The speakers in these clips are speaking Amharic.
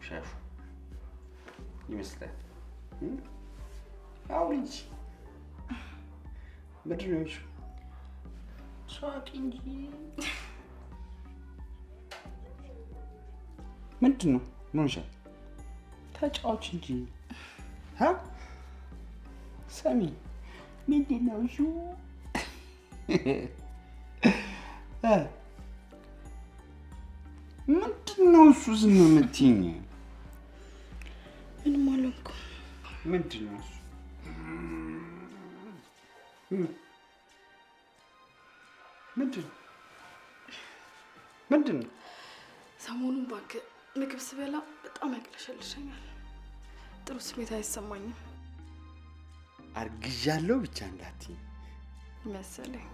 ሻሹ ይመስላል አሁን እንጂ ምንድን ነው ሳቂ እንጂ ምንድን ነው ኖንሻ ተጫዋች እንጂ ሰሚ ምንድን ነው እሱ ምንድን ነው እሱ ዝም የምትይኝ ምንም አልሆንኩም ምንድን ነው እሱ ምንድን ነው ሰሞኑን እባክህ ምግብ ስበላ በጣም ያቅለሸልሸኛል ጥሩ ስሜት አይሰማኝም አርግዣለሁ ብቻ እንዳትይ መሰለኝ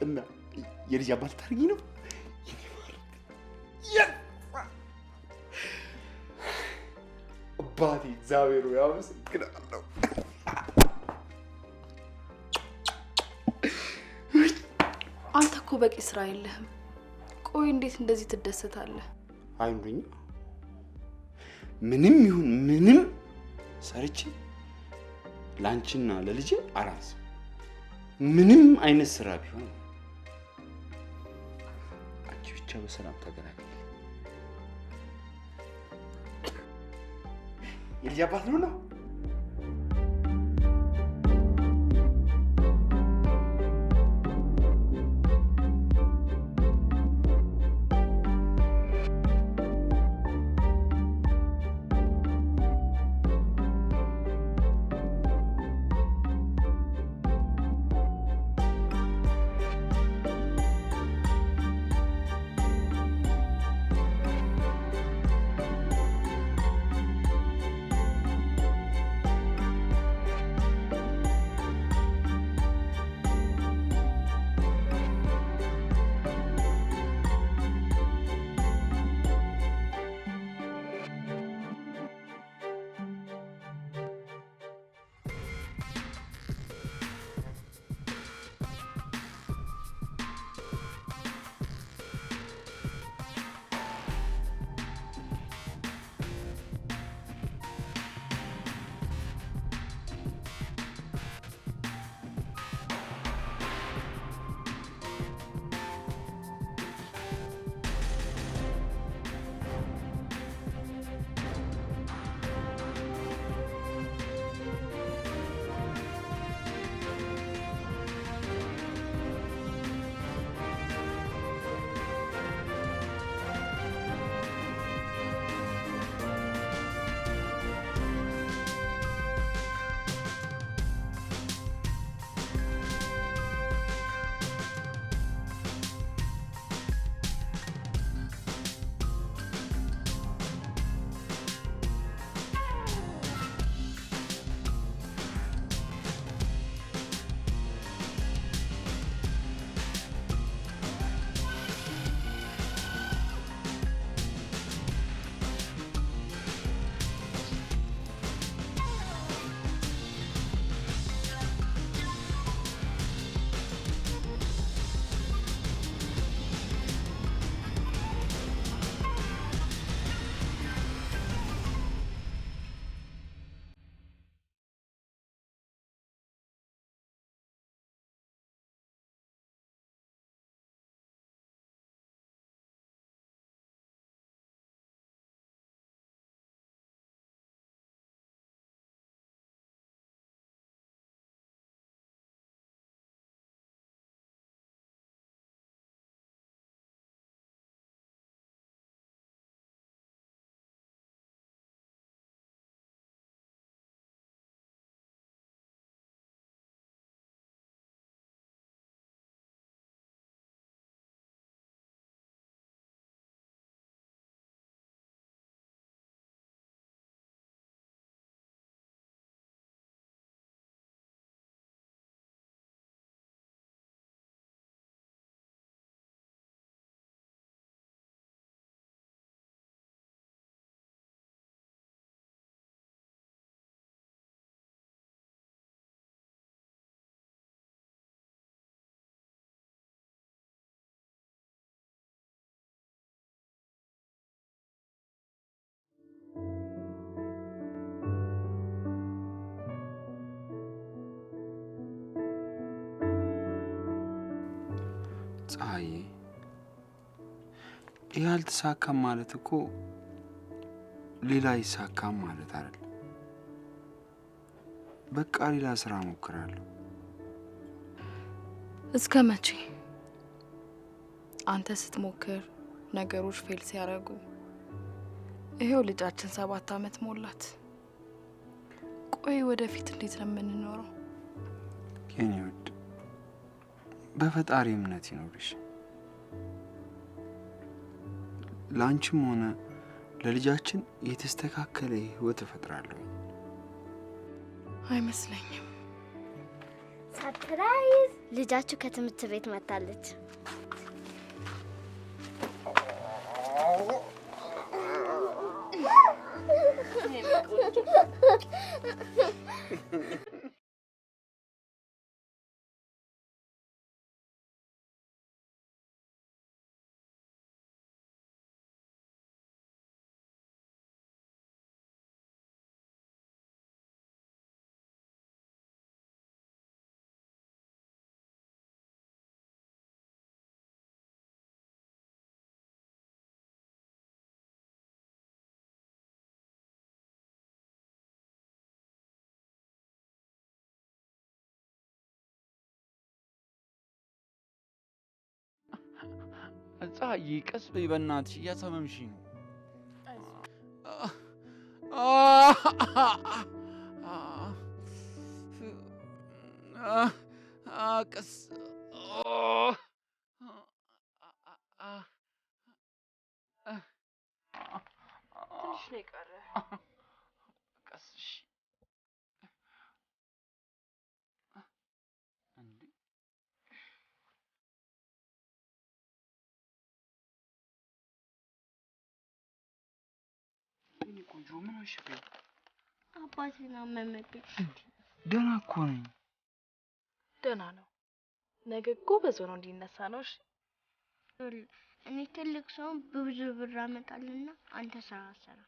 እና የልጅ አባት ታርጊ ነው አባቴ እግዚአብሔር ያመስግናለሁ አንተ እኮ በቂ ስራ የለህም ቆይ እንዴት እንደዚህ ትደሰታለህ አይንዱኝ ምንም ይሁን ምንም ሰርቼ ላንቺና ለልጄ አራስ ምንም አይነት ስራ ቢሆን አንቺ ብቻ በሰላም ተገናኝ የልጅ አባት ነው ፀሐዬ ያልተሳካም ማለት እኮ ሌላ ይሳካም ማለት አይደል? በቃ ሌላ ስራ ሞክራለሁ። እስከ መቼ? አንተ ስትሞክር ነገሮች ፌል ሲያደርጉ ይሄው ልጃችን 7 አመት ሞላት። ቆይ ወደፊት እንዴት ነው የምንኖረው? የኔ ውድ በፈጣሪ እምነት ይኖርሽ። ላንቺም ሆነ ለልጃችን የተስተካከለ ህይወት እፈጥራለሁ። አይመስለኝም። ሰርፕራይዝ! ልጃችሁ ከትምህርት ቤት መጣለች። ፀሐዬ ቀስ በይ በእናትሽ፣ እያሳመምሽኝ ነው። ቀስ ትንሽ ነው የቀረ። ቀስ እሺ። እኔ ቆንጆ ምን ሆነሽ? አባቴን አመመብኝ። ደህና እኮ ነኝ። ደህና ነው። ነገ ጎበዝ ሆኖ እንዲነሳ ነው። እሺ እኔ ትልቅ ሰው በብዙ ብር አመጣልና አንተ ስራ አሰራ።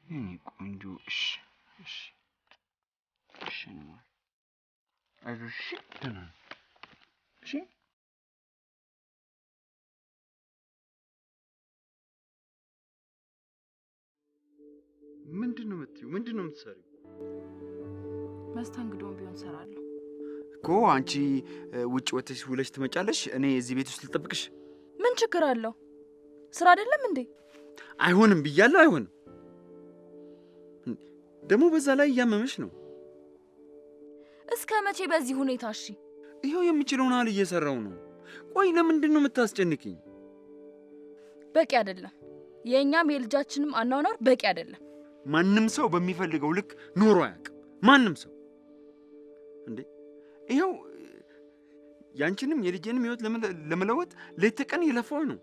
እኔ ቆንጆ እሺ እሺ እሺ ነው። አይዞሽ ደህና ነኝ። እሺ ምንድነው የምትይው? ምንድነው የምትሰሪው? መስተንግዶም ቢሆን ሰራለሁ እኮ። አንቺ ውጭ ወጥተሽ ውለሽ ትመጫለሽ፣ እኔ እዚህ ቤት ውስጥ ልጠብቅሽ። ምን ችግር አለው? ስራ አይደለም እንዴ? አይሆንም ብያለሁ። አይሆንም። ደግሞ በዛ ላይ እያመመሽ ነው። እስከ መቼ በዚህ ሁኔታ? እሺ ይኸው የምችለውን ያህል እየሰራው ነው። ቆይ ለምንድን ነው የምታስጨንቅኝ? በቂ አይደለም። የእኛም የልጃችንም አኗኗር በቂ አይደለም። ማንም ሰው በሚፈልገው ልክ ኖሮ አያውቅም። ማንም ሰው እንዴ! ይኸው ያንቺንም የልጄንም ህይወት ለመለወጥ ሌት ተቀን እየለፋሁ ነው።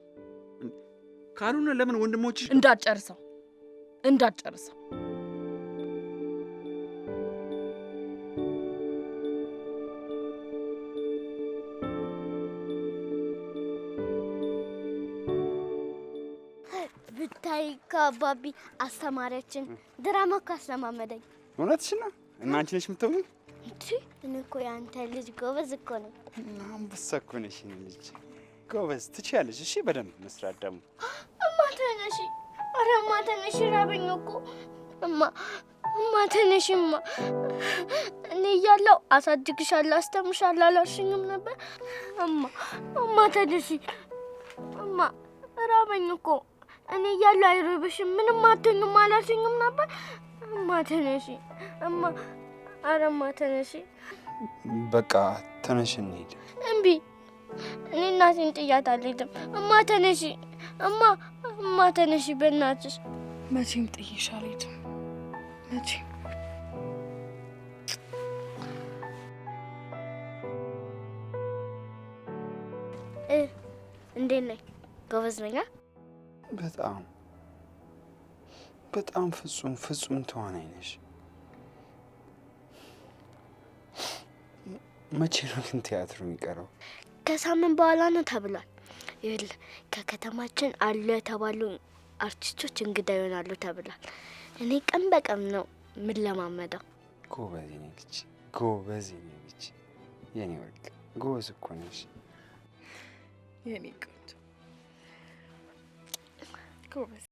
ካልሆነ ለምን ወንድሞችሽ እንዳትጨርሰው ብታይ ከአባቢ አስተማሪያችን ድራማ እኮ አስተማመደኝ። እውነትሽን ነው? እና አንቺ ነሽ የምትተውኝ? እኔ እኮ የአንተ ልጅ ጎበዝ እኮ ነው። አንበሳ እኮ ነሽ የእኔ ልጅ። ጎበዝ ትችያለሽ። እሺ በደንብ መስራት ደግሞ። እማ ተነሺ! ኧረ እማ ተነሺ! ራበኝ እኮ እማ ተነሺ! እኔ እያለሁ አሳድግሻለሁ አስተምርሻለሁ አላልሽኝም ነበር? እማ ተነሺ! እማ ራበኝ እኮ። እኔ እያለሁ አይርብሽም ምንም አትሆኝም አላልሽኝም ነበር? እማ ተነሺ! ኧረ እማ ተነሺ! በቃ ተነሽ እንሂድ። እምቢ! እኔ እናቴን ጥያት አልሄድም። እማ ተነሺ! እማ ተነሺ በእናትሽ። መቼም ጥዬሽ አልሄድም። መቼም እንዴት ነኝ? ጎበዝ ነኝ? በጣም ፍጹም ተዋናይ ነሽ። መቼ ነው ግን ቲያትሩ የሚቀረው? ከሳምንት በኋላ ነው ተብሏል። ይኸውልህ ከከተማችን አሉ የተባሉ አርቲስቶች እንግዳ ይሆናሉ ተብሏል። እኔ ቀን በቀን ነው የምለማመደው። ጎበዝ የኔ ልጅ የኔ ወርቅ ጎበዝ እኮ ነሽ። የኔ ቆንጆ ጎበዝ።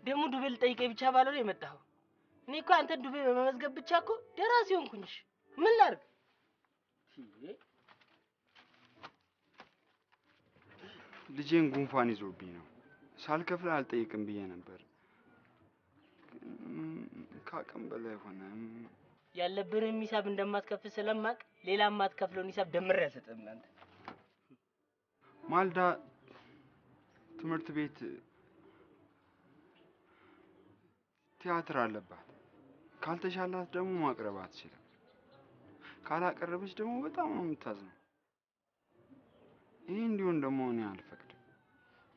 ደሙ ዱቤ ልጠይቀኝ ብቻ ባለው ነው የመጣኸው። እኔ እኮ አንተ ዱቤ በመመዝገብ ብቻ እኮ ደራሲ ሆንኩኝሽ። ምን ላድርግ? ልጄን ጉንፋን ይዞብኝ ነው። ሳልከፍል አልጠይቅም ብዬ ነበር። ከአቅም በላይ ሆነ። ያለብንን ሂሳብ እንደማትከፍል ስለማቅ ሌላ የማትከፍለውን ሂሳብ ደምሬ አልሰጥም። አንተ ማልዳ ትምህርት ቤት ቲያትር አለባት። ካልተሻላት ደግሞ ማቅረብ አትችልም። ካላቀረበች ደግሞ በጣም ነው የምታዝነው። ይሄ እንዲሆን ደግሞ እኔ አልፈቅድም።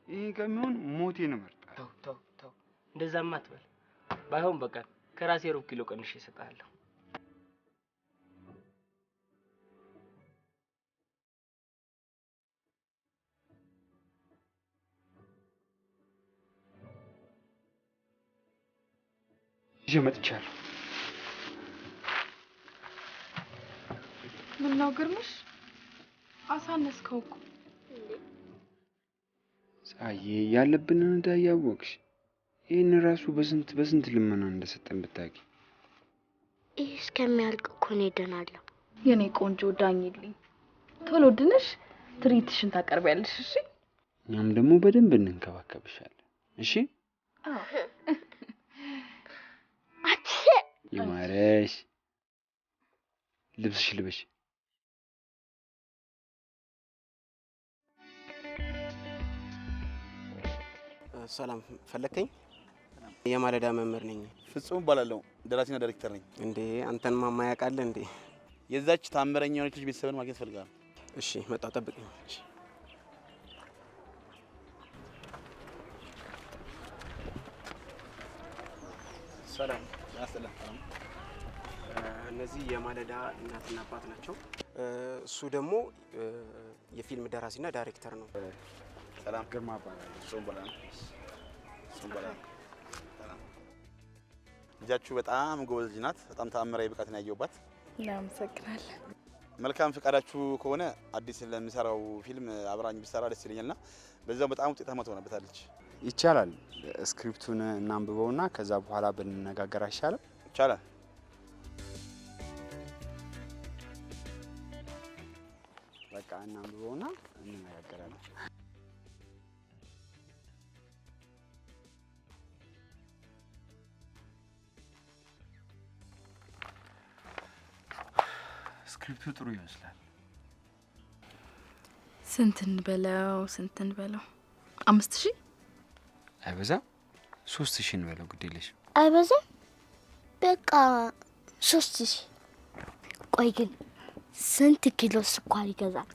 ይሄ ከሚሆን ሞቴን እመርጣለሁ። ተው እንደዛማ አትበል። ባይሆን በቃ ከራሴ ሩብ ኪሎ ቀንሼ እሰጥሃለሁ። ይዤ መጥቻለሁ። ምን ነው ግርምሽ? አሳነስከው እኮ። ፀሐዬ ያለብንን ዕዳ እያወቅሽ ይህን ራሱ በስንት ልመና እንደሰጠን ብታውቂ። ይህ እስከሚያልቅ እኮ ነው እድናለሁ። የኔ ቆንጆ ዳኝልኝ። ቶሎ ድነሽ ትርኢትሽን ታቀርቢያለሽ። እሺ? እኛም ደግሞ በደንብ እንንከባከብሻለን። እሺ? አዎ። ይማረሽ። ልብስሽ ልበሽ። ሰላም ፈለከኝ? የማለዳ መምህር ነኝ። ፍጹም እባላለሁ። ደራሲና ዳይሬክተር ነኝ። እንዴ አንተን ማማ ያውቃል እንዴ? የዛች ታምረኛ የሆነች ልጅ ቤተሰብን ማግኘት ፈልጋለሁ። እሺ መጣሁ፣ ጠብቀኝ። ሰላም ያሰላም። እነዚህ የማለዳ እናትና አባት ናቸው። እሱ ደግሞ የፊልም ደራሲና ዳይሬክተር ነው። ሰላም ግርማ እባላለሁ። ፍጹም እባላለሁ። ልጃችሁ በጣም ጎበዝ ልጅ ናት። በጣም ተአምራዊ ብቃትን ያየሁባት። እናመሰግናለን። መልካም ፈቃዳችሁ ከሆነ አዲስ ለምሰራው ፊልም አብራኝ ብትሰራ ደስ ይለኛልና በዛው በጣም ውጤታማ ትሆንበታለች። ይቻላል። ስክሪፕቱን እናንብበውና ከዛ በኋላ ብንነጋገር አይሻልም? ይቻላል። በቃ እናንብበውና እንነጋገራለን። ስክሪፕቱ ጥሩ ይመስላል። ስንት እንበለው? 5000 አይበዛም? 3000 እንበለው። ግድ የለሽ። አይበዛም? በቃ 3000። ቆይ ግን ስንት ኪሎ ስኳር ይገዛል?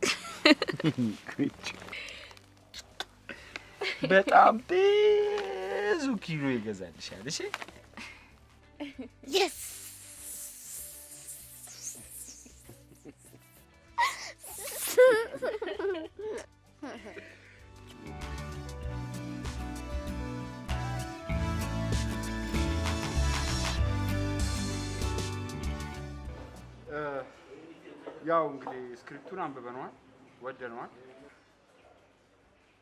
በጣም ብዙ ኪሎ ይገዛልሻል። እሺ የስ ያው እንግዲህ ስክሪፕቱን አንብበነዋል፣ ወደነዋል።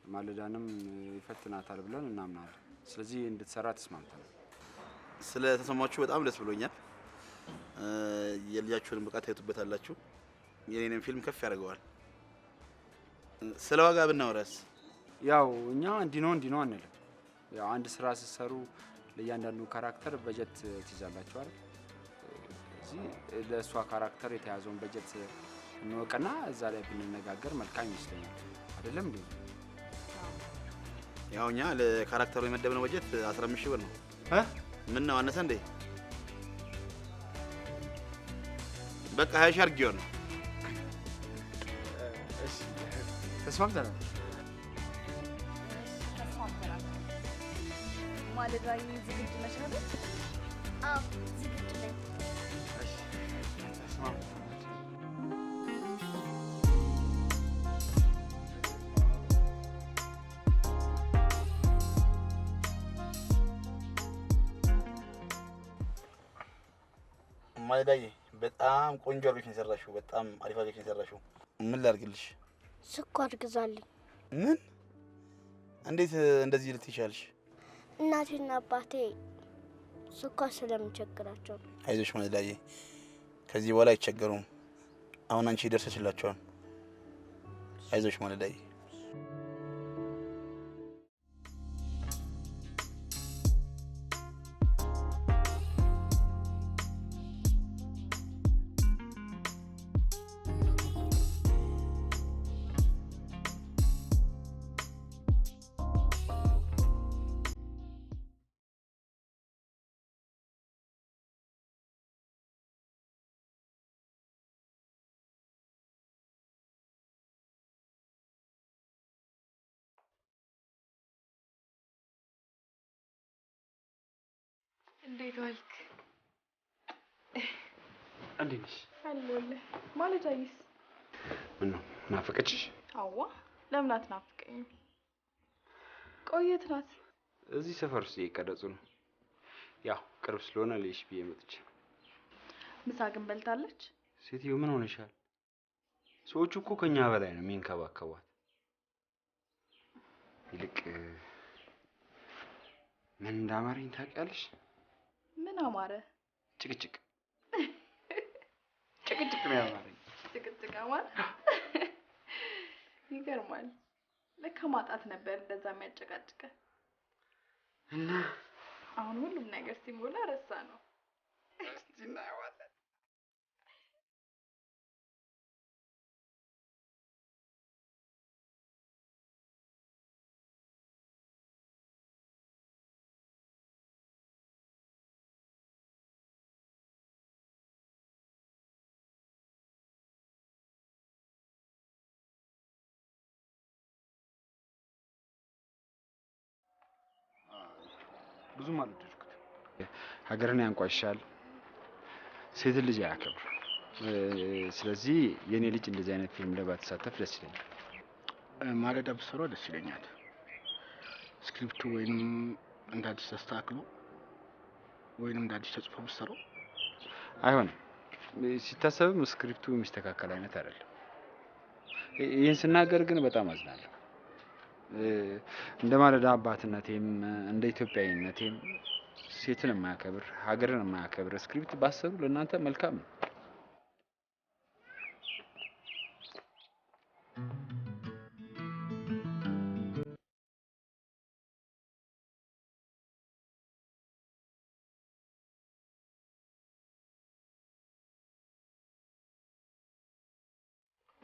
ማለዳንም ይፈትናታል ብለን እናምናለን። ስለዚህ እንድትሰራ ተስማምተናል። ስለተሰማችሁ በጣም ደስ ብሎኛል። የልጃችሁን ብቃት ታዩበታላችሁ። የኔንም ፊልም ከፍ ያደርገዋል። ስለ ዋጋ ብናወራስ? ያው እኛ እንዲህ ነው አንልም። ያው አንድ ስራ ስትሰሩ ለእያንዳንዱ ካራክተር በጀት ትይዛላችሁ አይደል? እዚህ ለእሷ ካራክተር የተያዘውን በጀት እንወቅና እዛ ላይ ብንነጋገር መልካም ይመስለኛል። አይደለም እንዴ? ያው እኛ ለካራክተሩ የመደብነው በጀት 15,000 ብር ነው። ምን ነው አነሰ እንዴ? በቃ 20,000 አድርጌው ነው። እሺ ተስማምተናል። ማለዳ ዝግጁ ነሽ አይደል? አዎ ዝግጁ ነኝ። እሺ ተስማምተናል። ማለዳዬ በጣም ቆንጆ አድርገሽ ነው የሰራሽው። በጣም አሪፍ አድርገሽ ነው የሰራሽው። ምን ላድርግልሽ? ስኳር ግዛልኝ። ምን? እንዴት እንደዚህ ልትይሻልሽ? እናቴና አባቴ ስኳር ስለሚቸግራቸው። አይዞሽ ማለዳዬ፣ ከዚህ በኋላ አይቸገሩም። አሁን አንቺ ደርሰሽላቸዋል። አይዞሽ ማለዳዬ። እንዴት ዋልክ? እንዴት ነሽ? አለሁልህ። ማለዳዬስ? ምን ነው ናፈቀችሽ? አዋ ለምን አትናፍቀኝም? ቆየት ናት? እዚህ ሰፈር ውስጥ እየቀረጹ ነው። ያው ቅርብ ስለሆነ ልይሽ ብዬ መጥቼ። ምሳ ግን በልታለች? ሴትዮ ምን ሆነሻል? ሰዎቹ እኮ ከኛ በላይ ነው የሚንከባከቧት። ይልቅ ምን እንዳማረኝ ታውቂያለሽ? ምን አማረ? ጭቅጭቅ ጭቅጭቅ ነው ያማረኝ። ጭቅጭቅ አማረ? ይገርማል። ለካ ማጣት ነበር እንደዛ የሚያጨቃጭቀ እና አሁን ሁሉም ነገር ሲሞላ ረሳ ነው። እስቲ እናየዋለን። ብዙም አልወደድኩት። ሀገርን ያንቋሻል፣ ሴት ልጅ አያከብር። ስለዚህ የኔ ልጅ እንደዚህ አይነት ፊልም ላይ ባትሳተፍ ደስ ይለኛል። ማለዳ ብትሰራው ደስ ይለኛል። ስክሪፕቱ ወይንም እንደ አዲስ ተስተካክሎ ወይንም እንደ አዲስ ተጽፎ ብትሰራው አይሆንም። ሲታሰብም ስክሪፕቱ የሚስተካከል አይነት አይደለም። ይህን ስናገር ግን በጣም አዝናለሁ። እንደ ማለዳ አባትነቴም እንደ ኢትዮጵያዊነቴም ሴትን የማያከብር ሀገርን የማያከብር ስክሪፕት ባሰሩ ለእናንተ መልካም ነው።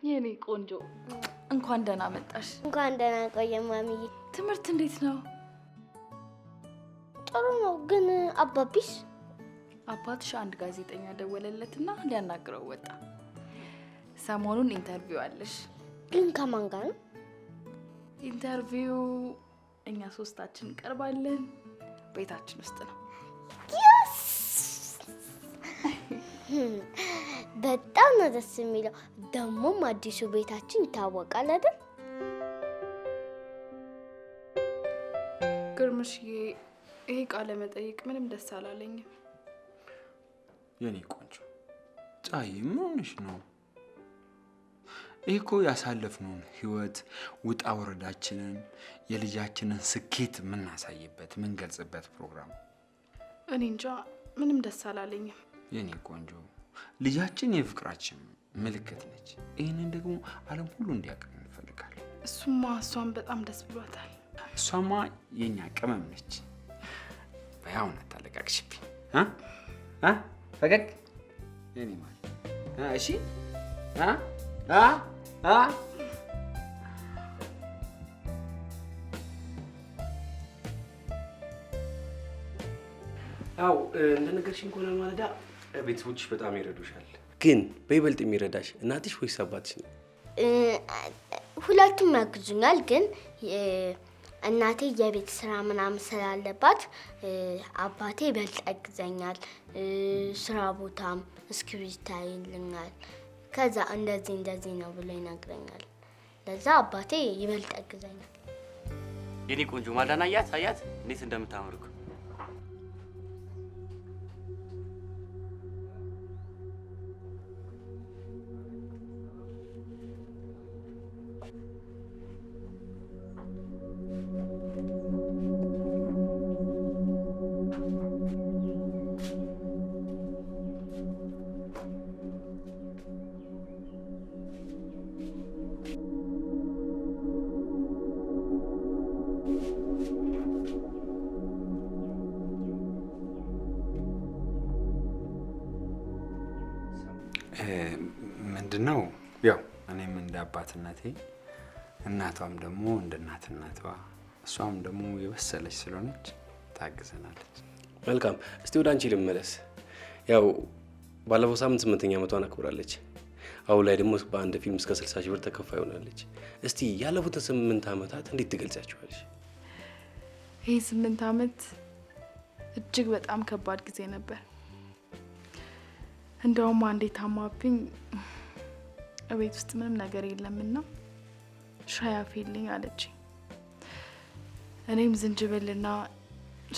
የኔ ቆንጆ እንኳን ደህና መጣሽ። እንኳን ደህና ቆየ ማሚዬ። ትምህርት እንዴት ነው? ጥሩ ነው። ግን አባቢስ? አባትሽ አንድ ጋዜጠኛ ደወለለትና ሊያናግረው ወጣ። ሰሞኑን ኢንተርቪው አለሽ። ግን ከማን ጋር ነው? ኢንተርቪው እኛ ሶስታችን እንቀርባለን። ቤታችን ውስጥ ነው። በጣም ነው ደስ የሚለው። ደግሞም አዲሱ ቤታችን ይታወቃል አይደል? ግርምሽዬ ይሄ ቃለ መጠይቅ ምንም ደስ አላለኝም። የኔ ቆንጆ ፀሐይ ምን ሆነሽ ነው? ይሄ እኮ ያሳለፍነውን ህይወት ውጣ ወረዳችንን የልጃችንን ስኬት የምናሳይበት የምንገልጽበት ፕሮግራም። እኔ እንጃ ምንም ደስ አላለኝም። የኔ ቆንጆ ልጃችን የፍቅራችን ምልክት ነች። ይህንን ደግሞ ዓለም ሁሉ እንዲያውቅ እንፈልጋለን። እሷን በጣም ደስ ብሏታል። እሷማ የኛ ቅመም ነች። በያውና ታለቃቅሽብኝ ፈገግ የኔ ማለት እሺ ያው እንደነገርሽኝ ከሆነ ማለዳ ቤተሰቦችሽ በጣም ይረዱሻል። ግን በይበልጥ የሚረዳሽ እናትሽ ወይስ አባትሽ ነው? ሁለቱም ያግዙኛል። ግን እናቴ የቤት ስራ ምናምን ስላለባት አባቴ ይበልጥ ያግዘኛል። ስራ ቦታም እስክሪብቶ ይልኛል። ከዛ እንደዚህ ነው ብሎ ይነግረኛል። ለዛ አባቴ ይበልጥ ያግዘኛል። የኔ ቆንጆ ማልዳና አያት እንዴት እንደምታምርኩ። ምንድነው ያው እኔም እንደ አባትነቴ እናቷም ደግሞ እንደ እናትነቷ እሷም ደግሞ የበሰለች ስለሆነች ታግዘናለች። መልካም። እስቲ ወደ አንቺ ልመለስ። ያው ባለፈው ሳምንት 8ኛ ዓመቷን አክብራለች። አሁን ላይ ደግሞ በአንድ ፊልም እስከ 60 ሺህ ብር ተከፋይ ሆናለች። እስቲ ያለፉትን 8 ዓመታት እንዴት ትገልጻቸዋለሽ? ይሄ 8 ዓመት እጅግ በጣም ከባድ ጊዜ ነበር። እንደውም አንዴ ታማብኝ ቤት ውስጥ ምንም ነገር የለምና ሻይ አፍይልኝ አለችኝ። እኔም ዝንጅብልና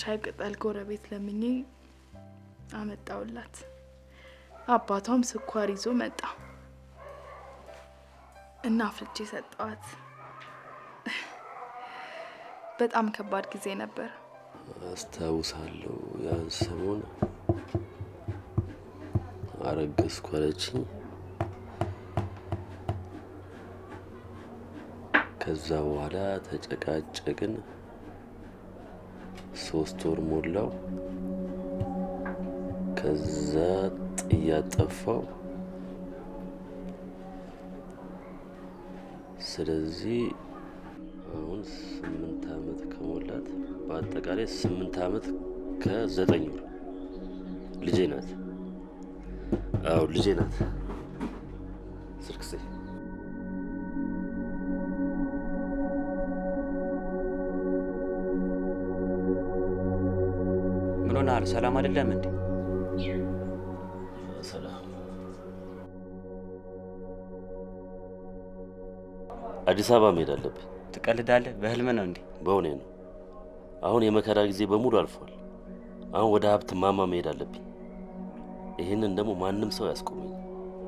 ሻይ ቅጠል ጎረቤት ለምኜ አመጣውላት። አባቷም ስኳር ይዞ መጣ እና አፍልቼ ሰጠዋት። በጣም ከባድ ጊዜ ነበር። አስታውሳለሁ። ያን ሰሞን አረገዝኩ አለችኝ። ከዛ በኋላ ተጨቃጨቅን። 3 ወር ሞላው። ከዛ ጥያት ጠፋው። ስለዚህ አሁን 8 ዓመት ከሞላት በአጠቃላይ 8 ዓመት ከ9 ወር ልጄ ናት። አዎ ልጄ ናት። ስልክሴ ምን ሆነሃል? ሰላም አይደለም እንዴ? ሰላም። አዲስ አበባ መሄድ አለብኝ። ትቀልዳለህ? በህልም ነው እንዴ? በእውኔ ነው። አሁን የመከራ ጊዜ በሙሉ አልፏል። አሁን ወደ ሀብት ማማ መሄድ አለብኝ። ይህንን ደግሞ ማንም ሰው ያስቆመኝ።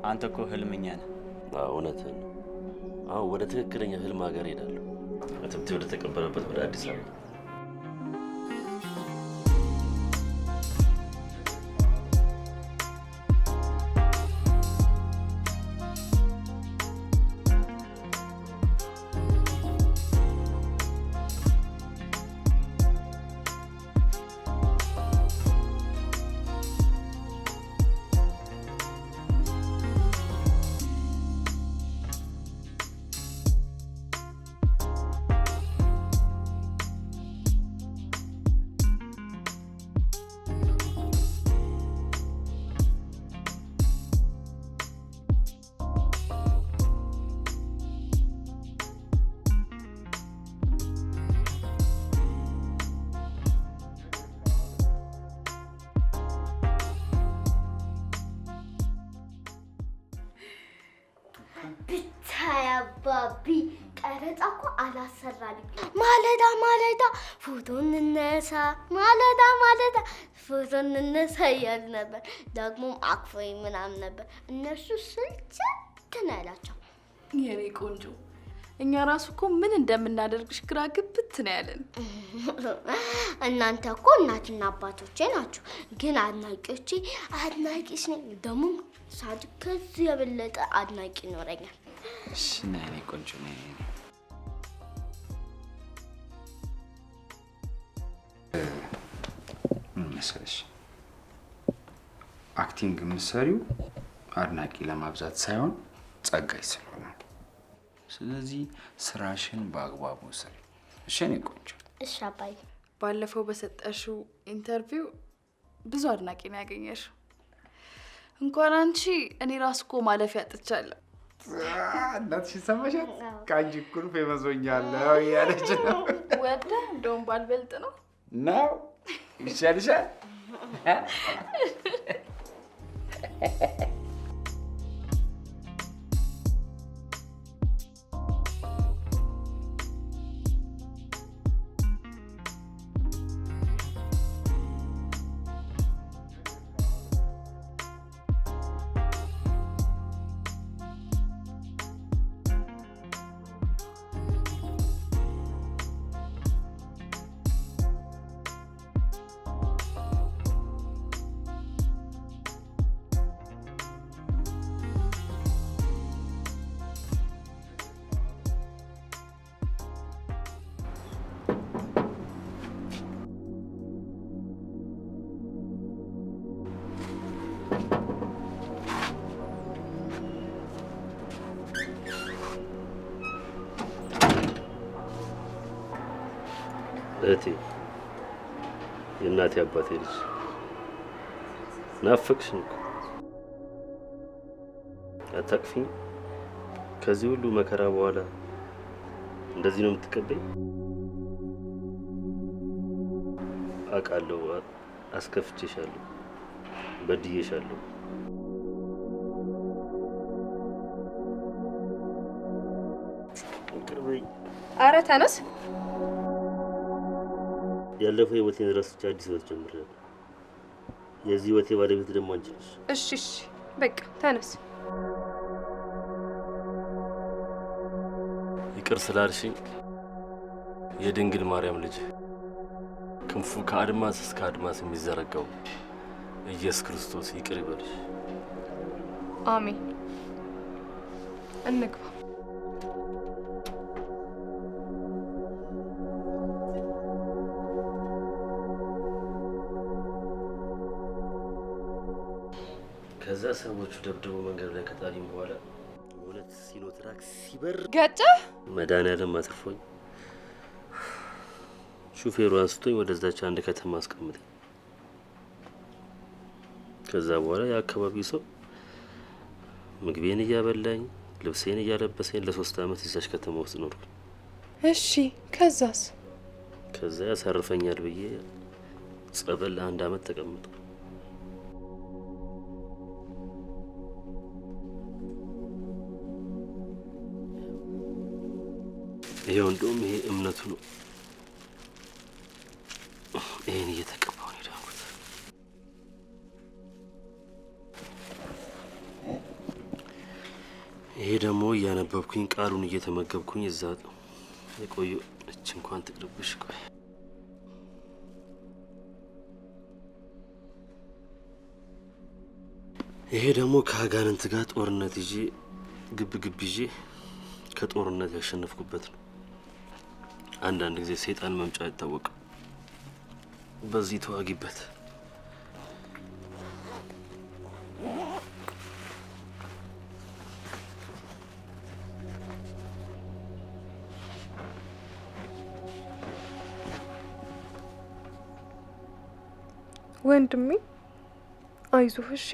አንተ እኮ ህልመኛ ነህ። እውነትህን ነው። አሁን ወደ ትክክለኛ ህልም ሀገር ሄዳለሁ። እትብቴ ወደ ተቀበረበት ወደ አዲስ አበባ። ባቢ ቀረጻ እኮ አላሰራልኝ። ማለዳ ማለዳ ፎቶ እንነሳ፣ ማለዳ ማለዳ ፎቶ እንነሳ እያሉ ነበር። ደግሞም አቅፎኝ ምናምን ነበር። እነሱ ስልችት ነው ያላቸው። የኔ ቆንጆ እኛ ራሱ እኮ ምን እንደምናደርግሽ ግራ ግብት ነው ያለን። እናንተ እኮ እናትና አባቶቼ ናችሁ፣ ግን አድናቂዎቼ አድናቂሽ ነኝ። ደግሞ ሳድግ ከዚህ የበለጠ አድናቂ ይኖረኛል። እሺ ነይ የኔ ቆንጆ ነይ። ምን መሰለሽ አክቲንግ የምትሰሪው አድናቂ ለማብዛት ሳይሆን ጸጋይ ስለሆነ፣ ስለዚህ ስራሽን በአግባቡ ስሪ። እሺ የኔ ቆንጆ። እሺ አባዬ። ባለፈው በሰጠሽው ኢንተርቪው ብዙ አድናቂ ነው ያገኘሽው። እንኳን አንቺ እኔ ራሱ እኮ ማለፊያ አጥቻለሁ። እናትሽ ሰማሻት? ከአንቺ እኩል ፌመስ ሆኛለሁ እያለች ነው። ወደ እንደውም ባልበልጥ ነው ነው ይሻልሻል። እህቴ፣ የእናቴ አባቴ ልጅ ናፈቅሽኝ እኮ። አታቅፊኝ? ከዚህ ሁሉ መከራ በኋላ እንደዚህ ነው የምትቀበኝ? አውቃለሁ፣ አስከፍቼሻለሁ፣ በድዬሻለሁ። ቅርበኝ። አረ ተነስ። ያለፈው ህይወቴን ረስቼ አዲስ ህይወት ጀምሬያለሁ። የዚህ ህይወቴ ባለቤት ደግሞ አንቺ ነሽ። እሺ እሺ፣ በቃ ተነስ። ይቅር ስላልሽኝ የድንግል ማርያም ልጅ ክንፉ ከአድማስ እስከ አድማስ የሚዘረጋው ኢየሱስ ክርስቶስ ይቅር ይበልሽ። አሜን። እንግባ። ከዛ ሰዎቹ ደብድበው መንገድ ላይ ከጣሊም በኋላ ሁለት ሲኖትራክ ሲበር ገጨ። መድኃኒዓለም አትርፎኝ ሹፌሩ አንስቶኝ ወደዛች አንድ ከተማ አስቀምጠኝ። ከዛ በኋላ የአካባቢው ሰው ምግቤን እያበላኝ ልብሴን እያለበሰኝ ለ3 አመት እዛች ከተማ ውስጥ ኖርኩኝ። እሺ ከዛስ? ከዛ ያሳርፈኛል ብዬ ጸበል ለ1 አመት ተቀምጥኩ። ይሄው እንደውም ይሄ እምነቱ ነው። ይሄን እየተቀባው ነው ዳንኩት። ይሄ ደግሞ እያነበብኩኝ ቃሉን እየተመገብኩኝ እዛ የቆዩ እች እንኳን ትቅርብሽ። ቆይ ይሄ ደግሞ ከአጋንንት ጋር ጦርነት ይዤ ግብ ይዤ ከጦርነት ያሸነፍኩበት ነው። አንዳንድ ጊዜ ሰይጣን መምጫ አይታወቅም። በዚህ ተዋጊበት። ወንድሜ አይዞህ እሺ።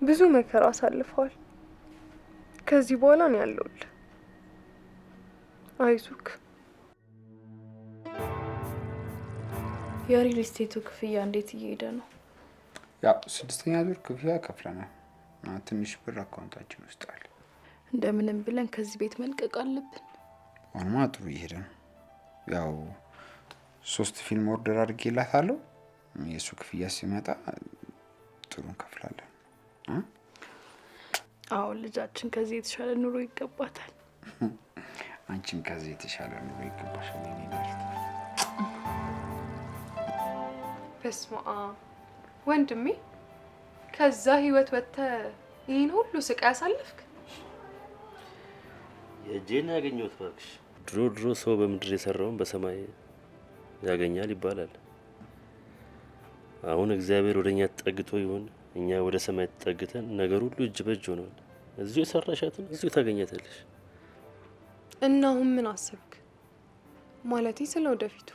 ብዙ መከራ አሳልፈዋል። ከዚህ በኋላ ነው ያለውልህ። አይዞክ። የሪል ስቴቱ ክፍያ እንዴት እየሄደ ነው? ያው 6ኛ ዙር ክፍያ ከፍለናል። ትንሽ ብር አካውንታችን ውስጥ አለ። እንደምንም ብለን ከዚህ ቤት መልቀቅ አለብን። አሁንማ ጥሩ እየሄደ ነው። ያው 3 ፊልም ኦርደር አድርጌላታለሁ። የእሱ ክፍያ ሲመጣ ጥሩ እንከፍላለን። አዎ ልጃችን ከዚህ የተሻለ ኑሮ ይገባታል። አንቺም ከዚህ የተሻለ ኑሮ ይገባሻል። እኔ ማለት በስመ አብ ወንድሜ፣ ከዛ ህይወት ወጥተህ ይህን ሁሉ ስቃይ ያሳለፍክ? የእጄን ያገኘሁት እባክሽ። ድሮ ሰው በምድር የሰራውን በሰማይ ያገኛል ይባላል። አሁን እግዚአብሔር ወደኛ ተጠግቶ ይሆን እኛ ወደ ሰማይ ተጠግተን ነገር ሁሉ እጅ በእጅ ሆኗል። እዚሁ የሰራሻትን እዚሁ ታገኛታለሽ። እና አሁን ምን አሰብክ? ማለቴ ስለ ወደፊቱ።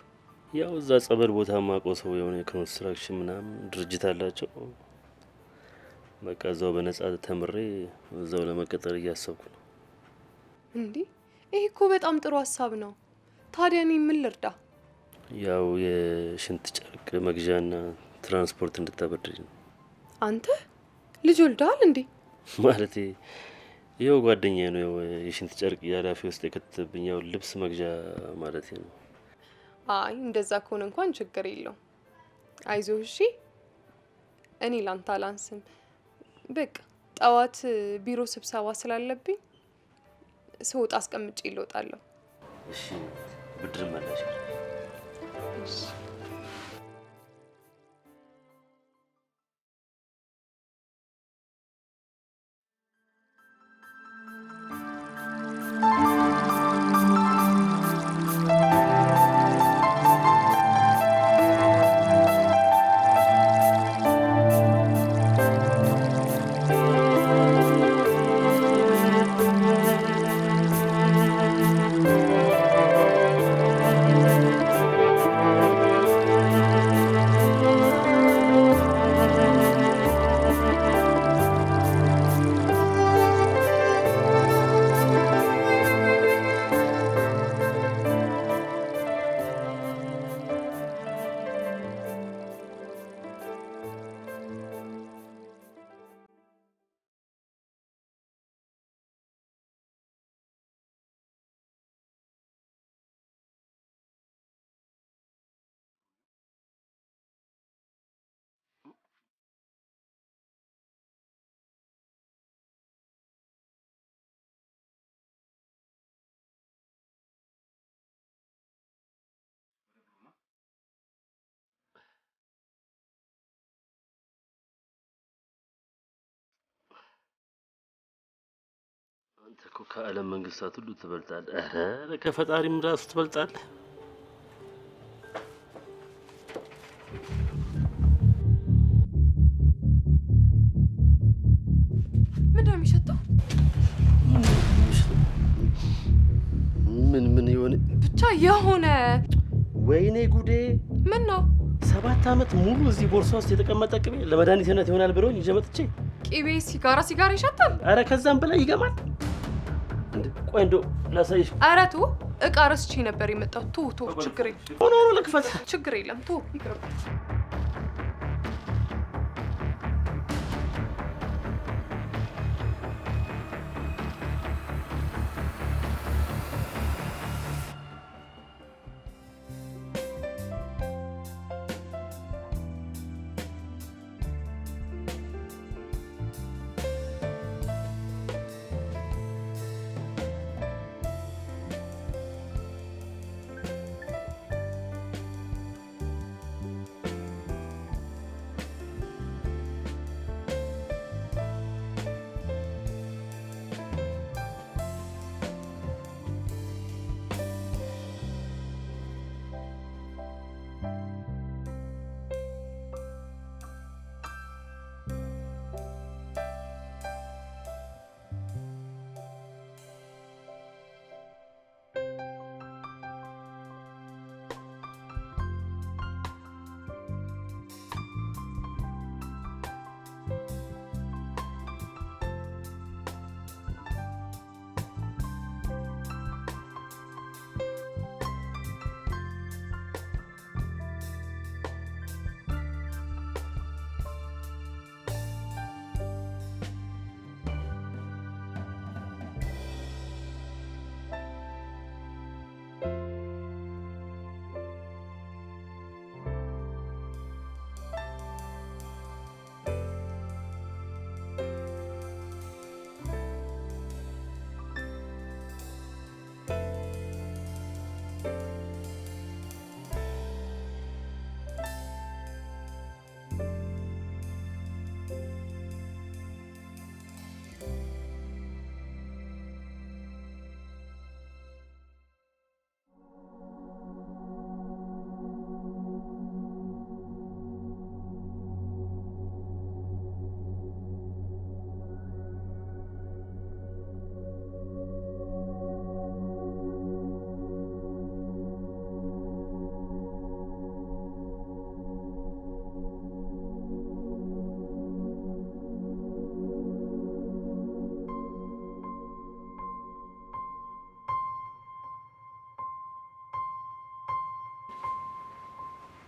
ያው እዛ ጸበል ቦታ ማቆ ሰው የሆነ የኮንስትራክሽን ምናምን ድርጅት አላቸው። በቃ እዛው በነጻ ተምሬ እዛው ለመቀጠር እያሰብኩ ነው። እንዴ ይሄ እኮ በጣም ጥሩ ሀሳብ ነው። ታዲያ እኔ ምን ልርዳ? ያው የሽንት ጨርቅ መግዣና ትራንስፖርት እንድታበድሪ ነው። አንተ ልጅ ወልደሃል እንዴ? ማለቴ ይኸው ጓደኛዬ ነው የሽንት ጨርቅ ያላፊ ውስጥ የከተተብኝ፣ ያው ልብስ መግዣ ማለት ነው። አይ እንደዛ ከሆነ እንኳን ችግር የለውም። አይዞህ እሺ። እኔ ላንተ አላንስም። በቃ ጠዋት ቢሮ ስብሰባ ስላለብኝ ስወጣ አስቀምጬ ልወጣለሁ። እሺ ብድር መላሽ። እሺ አንተ እኮ ከዓለም መንግስታት ሁሉ ትበልጣለህ። ኧረ ከፈጣሪም ራሱ ትበልጣለህ። ምንድን ነው የሚሸተው? ምን የሆነ ብቻ የሆነ። ወይኔ ጉዴ! ምን ነው? 7 ዓመት ሙሉ እዚህ ቦርሳ ውስጥ የተቀመጠ ቅቤ ለመድኃኒትነት ይሆናል ብለውኝ ይዤ መጥቼ። ቅቤ ሲጋራ ይሸታል። አረ ከዛም በላይ ይገማል። ቆይ እንደው ላሳይሽ። ኧረ ተው፣ እቃ ረስቼ ነበር የመጣሁት። ተው ችግር የለም። ሆኖ ልክፈት። ችግር የለም። ተው ይቅርብ።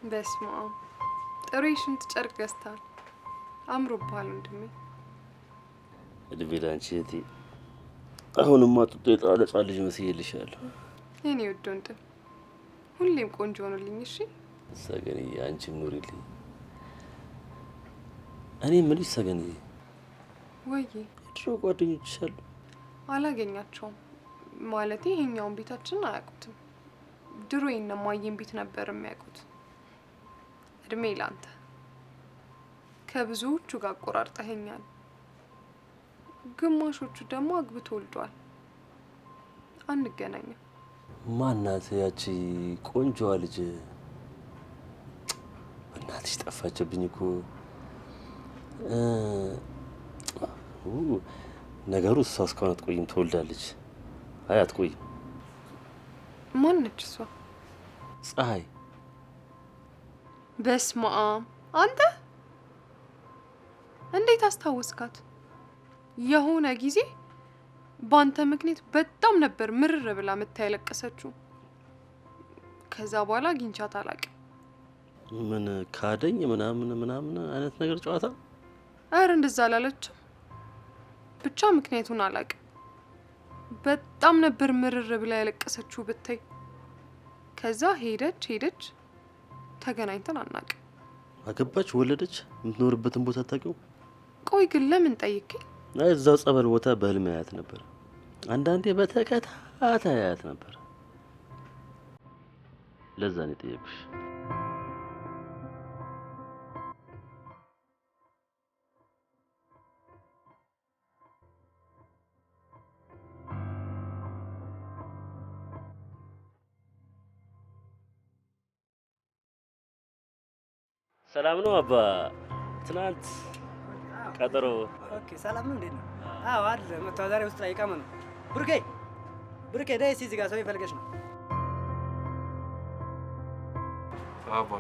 በስመ አብ ጥሩ የሽንት ጨርቅ ገዝተሃል። አምሮብሃል ወንድሜ። እድሜ ላንቺ እህቴ። አሁንማ ጡጦ የጣለ ሕፃን ልጅ መስዬልሻለሁ። የኔ ውድ ወንድም ሁሌም ቆንጆ ሆኖልኝ። እሺ ሰገንዬ፣ አንቺም ኑሪልኝ። እኔ የምልሽ ሰገንዬ፣ ወይዬ ድሮ ጓደኞችሽ አሉ? አላገኛቸውም። ማለቴ ይሄኛውን ቤታችንን አያውቁትም። ድሮ የእነማየን ቤት ነበር የሚያውቁት። እድሜ ላንተ። ከብዙዎቹ ጋር አቆራርጠኸኛል። ግማሾቹ ደግሞ አግብቶ ወልዷል። አንገናኝም። ማናት ያቺ ቆንጆዋ ልጅ? በእናትሽ ጠፋችብኝ እኮ። ነገሩ እሷ እስካሁን አትቆይም፣ ትወልዳለች። አይ አትቆይም። ማን ነች እሷ? ፀሐይ። በስመ አብ! አንተ እንዴት አስታወስካት? የሆነ ጊዜ በአንተ ምክንያት በጣም ነበር ምርር ብላ የምታለቀሰችው። ከዛ በኋላ አግኝቻት አላውቅም። ምን ካደኝ ምናምን አይነት ነገር ጨዋታ? አረ እንደዛ አላለችም። ብቻ ምክንያቱን አላውቅም። በጣም ነበር ምርር ብላ ያለቀሰችው ብታይ። ከዛ ሄደች፣ ተገናኝተን አናውቅም። አገባች፣ ወለደች። የምትኖርበትን ቦታ አታውቂውም? ቆይ ግን ለምን ጠይቅኝ? እዛው ጸበል ቦታ በህልም አያት ነበር። አንዳንዴ በተከታታይ አያት ነበር። ለዛ ነው የጠየኩሽ። ሰላም ነው አባ? ትናንት ቀጠሮ። ኦኬ ሰላም ነው። እንዴት ነው? አዎ አለ። መታወዛሪ ውስጥ ላይ ይቀመ ነው። ብሩኬ ደስ እዚህ ጋር ሰው ይፈልገሽ ነው። አባ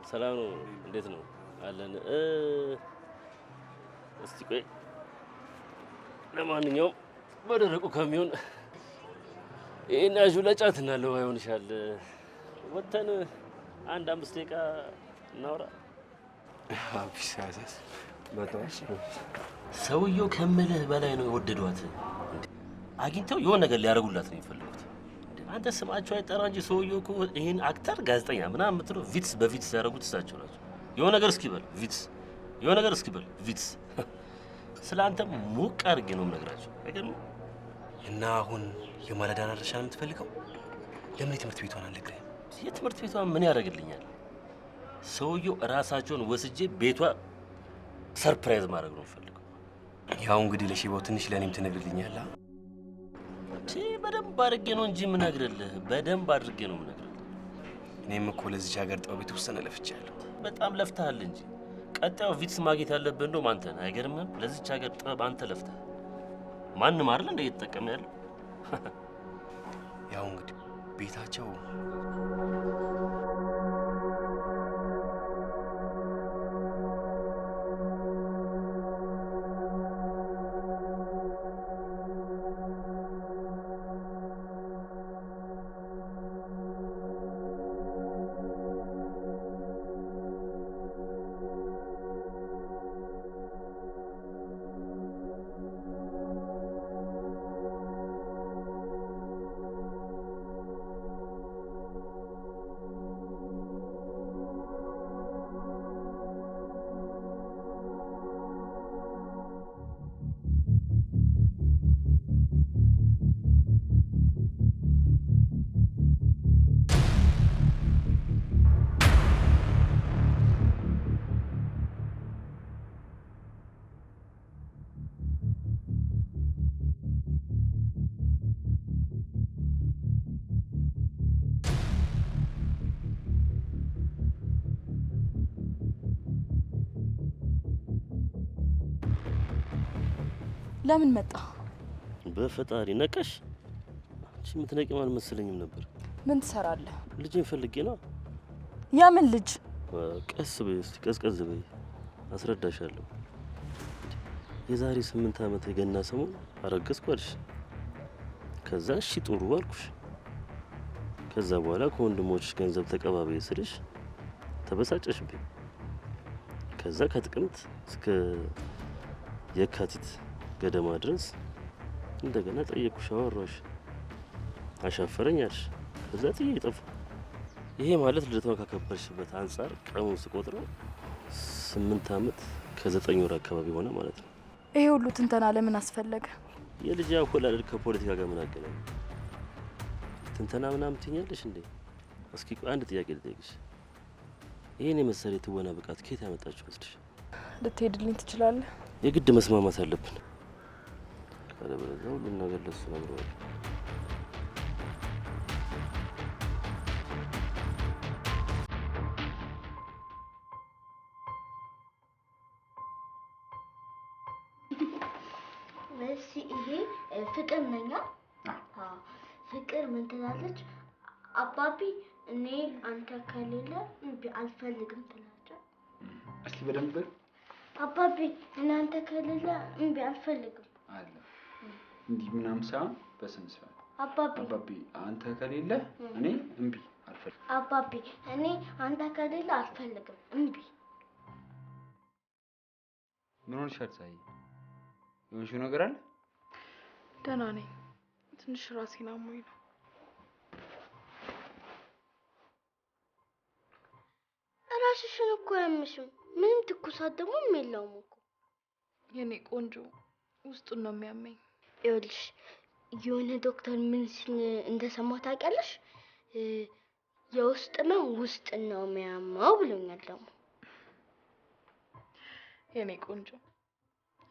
ሰላም ነው። እንዴት ነው? አለን። እስቲ ቆይ፣ ለማንኛውም በደረቁ ከሚሆን ይሄን ያዡ ለጫት እና ለውሃ ይሆንሻል። ወተን አንድ 5 ደቂቃ እናውራ። አብሳሳስ ሰውየው ከምልህ በላይ ነው የወደዷት። አግኝተው የሆነ ነገር ሊያደርጉላት ነው የሚፈልጉት። አንተ ስማቸው አይጠራ እንጂ ሰውየው እኮ ይሄን አክተር ጋዜጠኛ ምናምን የምትለው ቪትስ በቪትስ ያደረጉት እሳቸው ናቸው። የሆነ ነገር እስኪበል ቪትስ፣ የሆነ ነገር እስኪበል ቪትስ። ስለ አንተ ሞቅ አድርጌ ነው የምነግራቸው። አይገርምም? እና አሁን የማለዳን አድራሻ ነው የምትፈልገው? ለምን የትምህርት ቤቷን አልነግረህም? የትምህርት ቤቷን ምን ያደርግልኛል? ሰውየው እራሳቸውን ወስጄ ቤቷ ሰርፕራይዝ ማድረግ ነው የምፈልገው። ያው እንግዲህ ለሽባው ትንሽ ለእኔም ትነግርልኛለህ? በደንብ አድርጌ ነው እንጂ የምነግርልህ፣ በደንብ አድርጌ ነው የምነግርልህ። እኔም እኮ ለዚች ሀገር ጠው ቤት ውስጥ ለፍቻለሁ። በጣም ለፍተሃል እንጂ ቀጣዩ ቪትስ ማግኘት ያለብህ እንደውም አንተ ነህ። አይገርምህም? ለዚች ሀገር ጥበብ አንተ ለፍተሃል። ማንም አይደል እንደ እየተጠቀመ ያለው። ያው እንግዲህ ቤታቸው ለምን መጣ? በፈጣሪ ነቀሽ። አንቺ የምትነቂም አልመሰለኝም ነበር። ምን ትሰራለህ? ልጅን ፈልጌ ነው። የምን ልጅ? ቀስ በይ እስቲ፣ ቀዝቀዝ በይ፣ አስረዳሻለሁ። የዛሬ 8 ዓመት የገና ሰሞን አረገዝኩ አልሽ። ከዛ እሺ ጥሩ አልኩሽ። ከዛ በኋላ ከወንድሞችሽ ገንዘብ ተቀባበይ ስልሽ ተበሳጨሽብኝ። ከዛ ከጥቅምት እስከ የካቲት ገደማ ድረስ እንደገና ጠየቅኩሽ፣ አወራሁሽ፣ አሻፈረኝ አልሽ። ከዛ ጥዬ ጠፋ። ይሄ ማለት ልደቷን ካከበርሽበት አንጻር ቀኑን ስቆጥረው 8 ዓመት ከ9 ወር አካባቢ ሆነ ማለት ነው። ይሄ ሁሉ ትንተና ለምን አስፈለገ? የልጅ አወላለድ ከፖለቲካ ጋር ምን አገናኘ? ትንተና ምናምን ትኛለሽ እንዴ? እስኪ አንድ ጥያቄ ልጠይቅሽ። ይሄን የመሰለ የትወና ብቃት ከየት ያመጣችሁ መስልሽ? ልትሄድልኝ ትችላለህ? የግድ መስማማት አለብን። ካለበለዚያ ሁሉን ነገር ለሱ ነግረዋለሁ። እሺ ይሄ ፍቅር ነኛ? ፍቅር ምን ትላለች? አባቢ እኔ አንተ ከሌለ እምቢ አልፈልግም ትላለች። እስቲ በደንብ በል። አባቢ እኔ አንተ ከሌለ እምቢ አልፈልግም አለ እንዲህ ምናምን ሳይሆን በስነ ስርዓት አባቢ አንተ ከሌለ እኔ እምቢ አልፈልግም። አባቢ እኔ አንተ ከሌለ አልፈልግም እምቢ። ምን ሆነሻል ፀሐይ? የሆንሽው ነገር አለ? ደህና ነኝ። ትንሽ ራሴን አሞኝ ነው። ራስሽን እኮ ያምሽም ምንም ትኩሳት ደግሞ የለውም እኮ የኔ ቆንጆ፣ ውስጡን ነው የሚያመኝ። ይኸውልሽ የሆነ ዶክተር ምን ሲል እንደሰማሁ ታውቂያለሽ? የውስጥ ህመም ውስጥ ነው የሚያመው ብሎኛል። ደግሞ የኔ ቆንጆ፣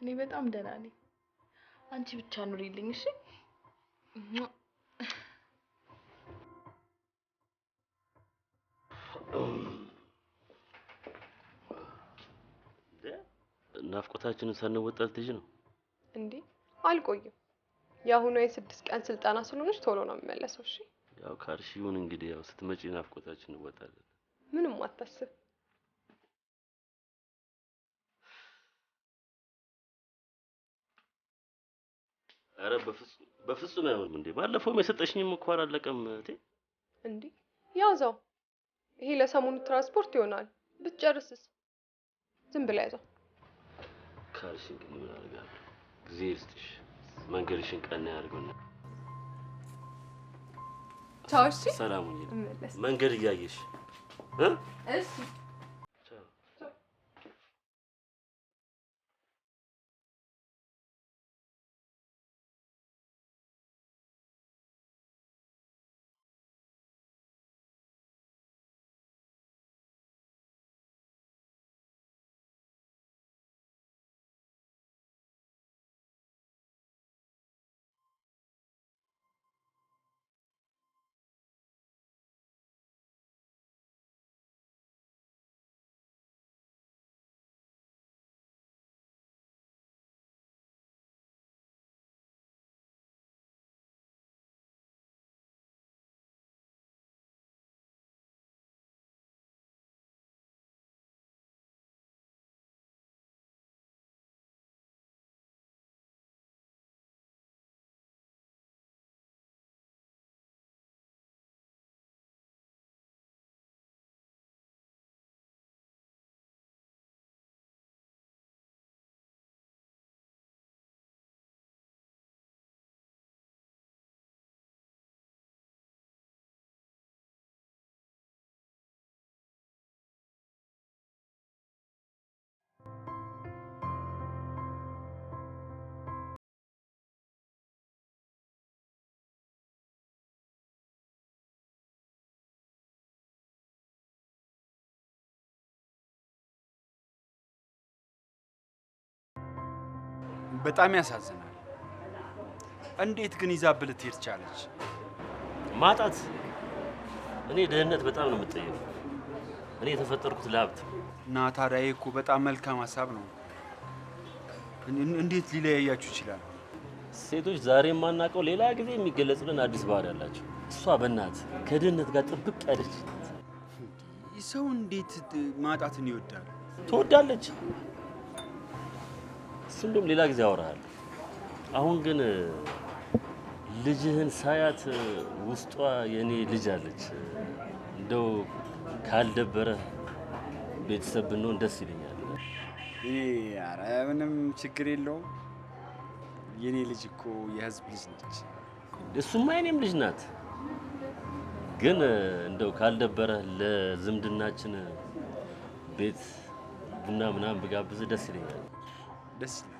እኔ በጣም ደህና ነኝ። አንቺ ብቻ ኑሪልኝ እሺ? ናፍቆታችንን ሳንወጣ ልትሄጂ ነው እንዴ? አልቆይም። የአሁኗ የ6 ቀን ስልጠና ስለሆነች ቶሎ ነው የምመለሰው። እሺ ያው ካልሽ ይሁን እንግዲህ። ያው ስትመጪ ናፍቆታችን እንወጣለን። ምንም አታስብ። አረ በፍጹም አይሆንም እንዴ! ባለፈውም የሰጠሽኝም እኮ አላለቀም እቴ። እንዴ ያዘው። ይሄ ለሰሞኑ ትራንስፖርት ይሆናል። ብትጨርስስ? ዝም ብላ ያዘው። ካልሽ እንግዲህ ምን አደርጋለሁ? ጊዜ ይስጥሽ። መንገድሽን ቀና ያድርገውና ቻው። እሺ ሰላም ሁኚ። መንገድ እያየሽ እሺ በጣም ያሳዝናል። እንዴት ግን ይዛብህ ልትሄድ ቻለች? ማጣት። እኔ ድህነት በጣም ነው የምጠየፈው። እኔ የተፈጠርኩት ለሀብት እና ታዲያ ይሄ እኮ በጣም መልካም ሀሳብ ነው። እንዴት ሊለያያችሁ ይችላል? ሴቶች ዛሬ የማናውቀው ሌላ ጊዜ የሚገለጽልን አዲስ ባህሪ ያላቸው። እሷ በእናት ከድህነት ጋር ጥብቅ ያለች። ሰው እንዴት ማጣትን ይወዳል? ትወዳለች። እሱ እንደውም ሌላ ጊዜ አወራሃለሁ። አሁን ግን ልጅህን ሳያት ውስጧ የኔ ልጅ አለች። እንደው ካልደበረ ቤተሰብ ብንሆን ደስ ይለኛል። ኧረ ምንም ችግር የለውም። የኔ ልጅ እኮ የህዝብ ልጅ ነች። እሱማ የኔም ልጅ ናት። ግን እንደው ካልደበረ ለዝምድናችን ቤት ቡና ምናምን ብጋብዝ ደስ ይለኛል። ደስ ይላል።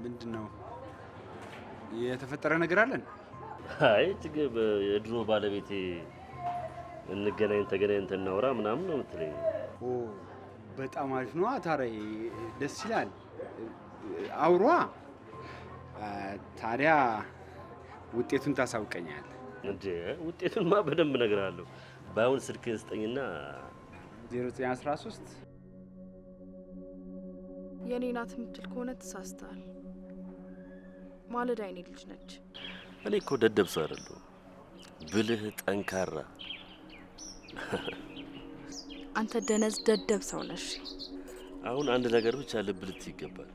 ምንድን ነው የተፈጠረ ነገር አለን? አይ ችግር የድሮ ባለቤቴ ተገናኝተን እናውራ ምናምን ነው የምትለኝ። ኦ በጣም አሪፍ ነው። ታዲያ ደስ ይላል። አውሯ። ታዲያ ውጤቱን ታሳውቀኛል? እንዴ ውጤቱንማ በደንብ እነግርሃለሁ። ባይሆን ስልክህን ስጠኝና 0913 የኔ ናት የምትል ከሆነ ተሳስተሃል። ማለዳ የኔ ልጅ ነች። እኔ እኮ ደደብ ሰው አይደለሁም፣ ብልህ ጠንካራ። አንተ ደነዝ ደደብ ሰው ነሽ። አሁን አንድ ነገር ብቻ ልብ ልትይ ይገባል።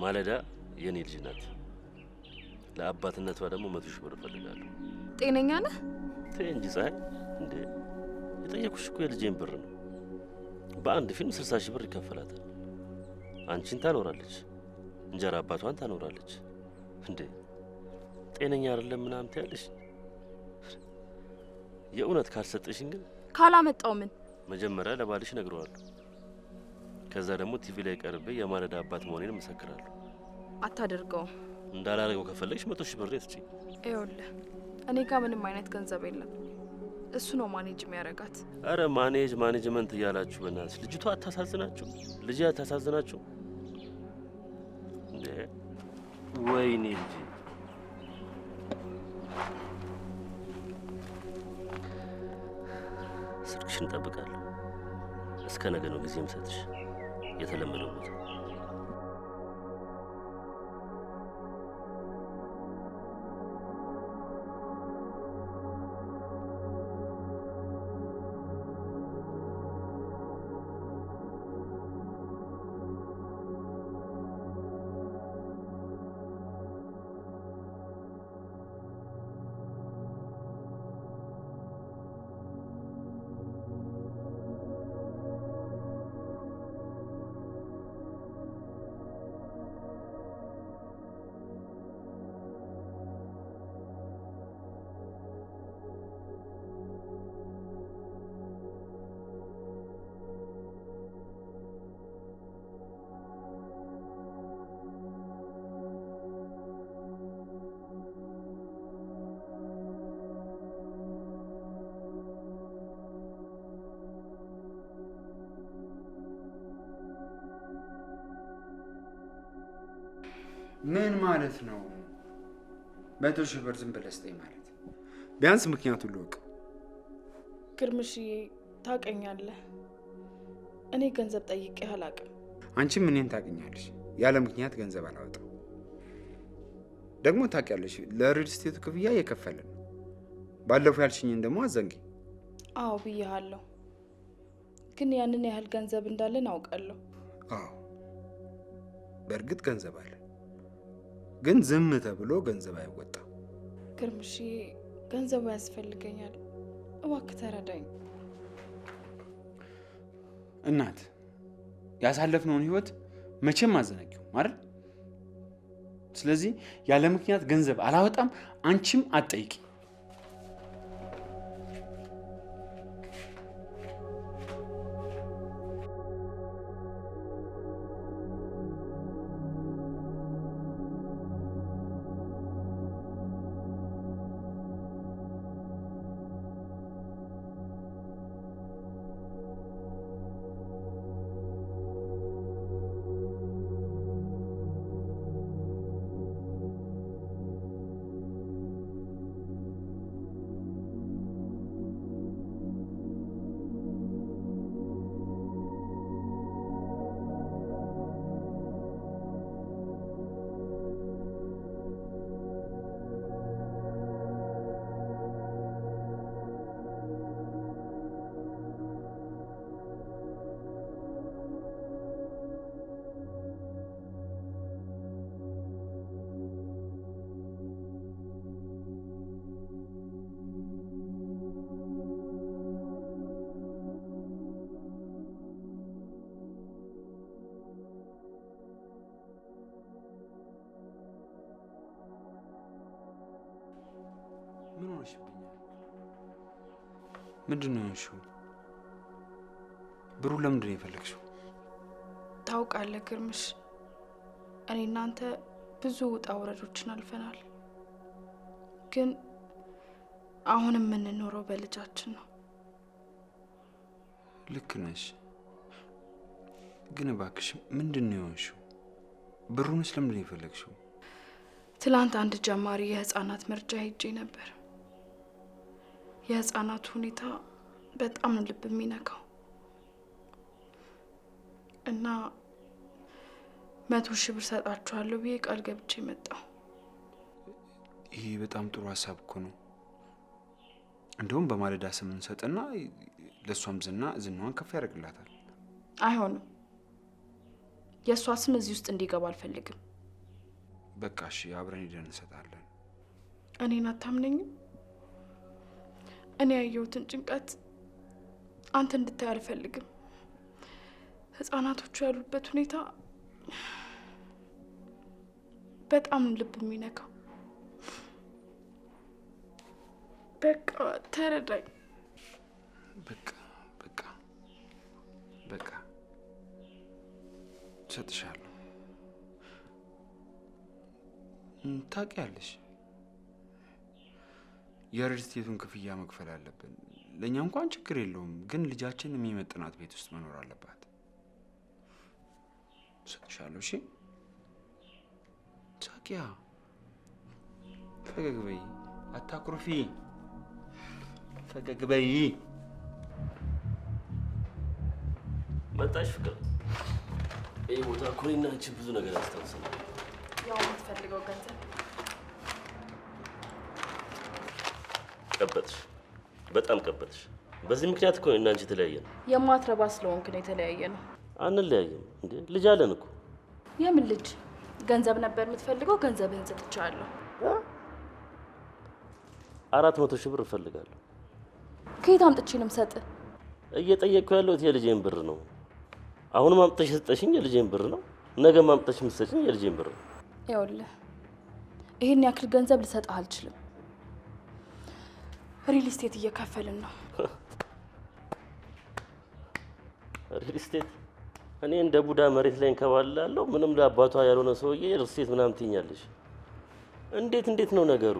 ማለዳ የኔ ልጅ ናት። ለአባትነቷ ደግሞ 100 ሺህ ብር እፈልጋለሁ። ጤነኛ ነህ? ተይ እንጂ ፀሐይ። እንዴ የጠየኩሽ እኮ የልጄን ብር ነው። በአንድ ፊልም 60 ሺህ ብር ይከፈላታል። አንቺን ታኖራለች፣ እንጀራ አባቷን ታኖራለች። እንዴ ጤነኛ አይደለም ምናምን ትያለሽ? የእውነት ካልሰጠሽኝ ግን ካላመጣው ምን? መጀመሪያ ለባልሽ እነግረዋለሁ። ከዛ ደግሞ ቲቪ ላይ ቀርቤ የማለዳ አባት መሆኔን እመሰክራለሁ። አታደርገውም። እንዳላደርገው ከፈለግሽ 100 ሺህ ብር ስጪኝ። ይኸውልህ እኔ ጋር ምንም አይነት ገንዘብ የለም። እሱ ነው ማኔጅ የሚያደርጋት። አረ ማኔጅመንት እያላችሁ በእናትሽ ልጅቷ አታሳዝናችሁ? ልጅ አታሳዝናችሁ እንዴ? ወይኔ ልጅ ስልክሽን እጠብቃለሁ። እስከ ነገ ነው ጊዜ የምሰጥሽ። የተለመደው ቦታ ምን ማለት ነው? 100 ሺህ ብር ዝም ብለህ ስጠኝ ማለት? ቢያንስ ምክንያቱን ልወቅ። ግርምሽዬ ታውቀኛለህ፣ እኔ ገንዘብ ጠይቄህ አላውቅም። አንቺም እኔን ታውቂኛለሽ፣ ያለ ምክንያት ገንዘብ አላወጣም። ደግሞ ታውቂያለሽ ለሪል ስቴቱ ክፍያ እየከፈልን ነው። ባለፈው ያልሽኝን ደግሞ አዘንጊ። አዎ ብዬሃለሁ፣ ግን ያንን ያህል ገንዘብ እንዳለን አውቃለሁ። አዎ በእርግጥ ገንዘብ አለ፣ ግን ዝም ተብሎ ገንዘብ አይወጣም። ግርምሽዬ ገንዘቡ ያስፈልገኛል፣ እባክህ ተረዳኝ። እናት ያሳለፍነውን ህይወት መቼም አዘነጊው አይደል? ስለዚህ ያለ ምክንያት ገንዘብ አላወጣም፣ አንቺም አትጠይቂ። ሆነሽብኛል። ምንድን ነው የሆንሽው? ብሩን ለምንድን ነው የፈለግሽው? ታውቃለህ ግርምሽ፣ እኔ እናንተ ብዙ ውጣ ውረዶችን አልፈናል። ግን አሁን የምንኖረው በልጃችን ነው። ልክ ነሽ። ግን እባክሽ ምንድን ነው የሆንሽው? ብሩንስ ለምንድን ነው የፈለግሽው? ትላንት አንድ ጀማሪ የህፃናት መርጃ ሄጄ ነበር። የህፃናቱ ሁኔታ በጣም ነው ልብ የሚነካው እና 100,000 ብር ሰጣችኋለሁ ብዬ ቃል ገብቼ መጣሁ። ይሄ በጣም ጥሩ ሀሳብ እኮ ነው። እንደውም በማለዳ ስም እንሰጥና ለእሷም ዝናዋን ከፍ ያደርግላታል። አይሆንም። የእሷ ስም እዚህ ውስጥ እንዲገባ አልፈልግም። በቃ እሺ፣ አብረን ሄደን እንሰጣለን። እኔን አታምነኝም? እኔ ያየሁትን ጭንቀት አንተ እንድታይ አልፈልግም። ህፃናቶቹ ያሉበት ሁኔታ በጣም ልብ የሚነካው። በቃ ተረዳኝ። በቃ እሰጥሻለሁ። ታውቂያለሽ፣ የሪል ስቴቱን ክፍያ መክፈል አለብን። ለእኛ እንኳን ችግር የለውም፣ ግን ልጃችን የሚመጥናት ቤት ውስጥ መኖር አለባት። እሰጥሻለሁ። እሺ፣ ሳቂያ፣ ፈገግ በይ፣ አታኩርፊ፣ ፈገግ በይ። መጣሽ ፍቅር? ይህ ቦታ እኮ እኔና አንቺ ብዙ ነገር ያስታውሰናል። ያው የምትፈልገው ገንዘብ ቀበጥሽ፣ በጣም ቀበጥሽ። በዚህ ምክንያት እኮ እኔና አንቺ የተለያየ ነው። የማትረባ ስለሆንክ ነው የተለያየ ነው። አንለያየም እንዴ? ልጅ አለን እኮ። የምን ልጅ? ገንዘብ ነበር የምትፈልገው? ገንዘብህን ሰጥቻለሁ። 400,000 ብር እፈልጋለሁ። ከየት አምጥቼ ነው የምሰጥህ? እየጠየቅኩ ያለሁት የልጄን ብር ነው። አሁንም አምጥተሽ የሰጠሽኝ የልጄን ብር ነው። ነገ አምጥተሽ የምትሰጪኝ የልጄን ብር ነው። ይኸውልህ፣ ይሄን ያክል ገንዘብ ልሰጥህ አልችልም። ሪል ስቴት እየከፈልን ነው። ሪል ስቴት? እኔ እንደ ቡዳ መሬት ላይ እንከባላለሁ። ምንም ለአባቷ ያልሆነ ሰውዬ ሪል ስቴት ምናምን ትይኛለሽ? እንዴት ነው ነገሩ?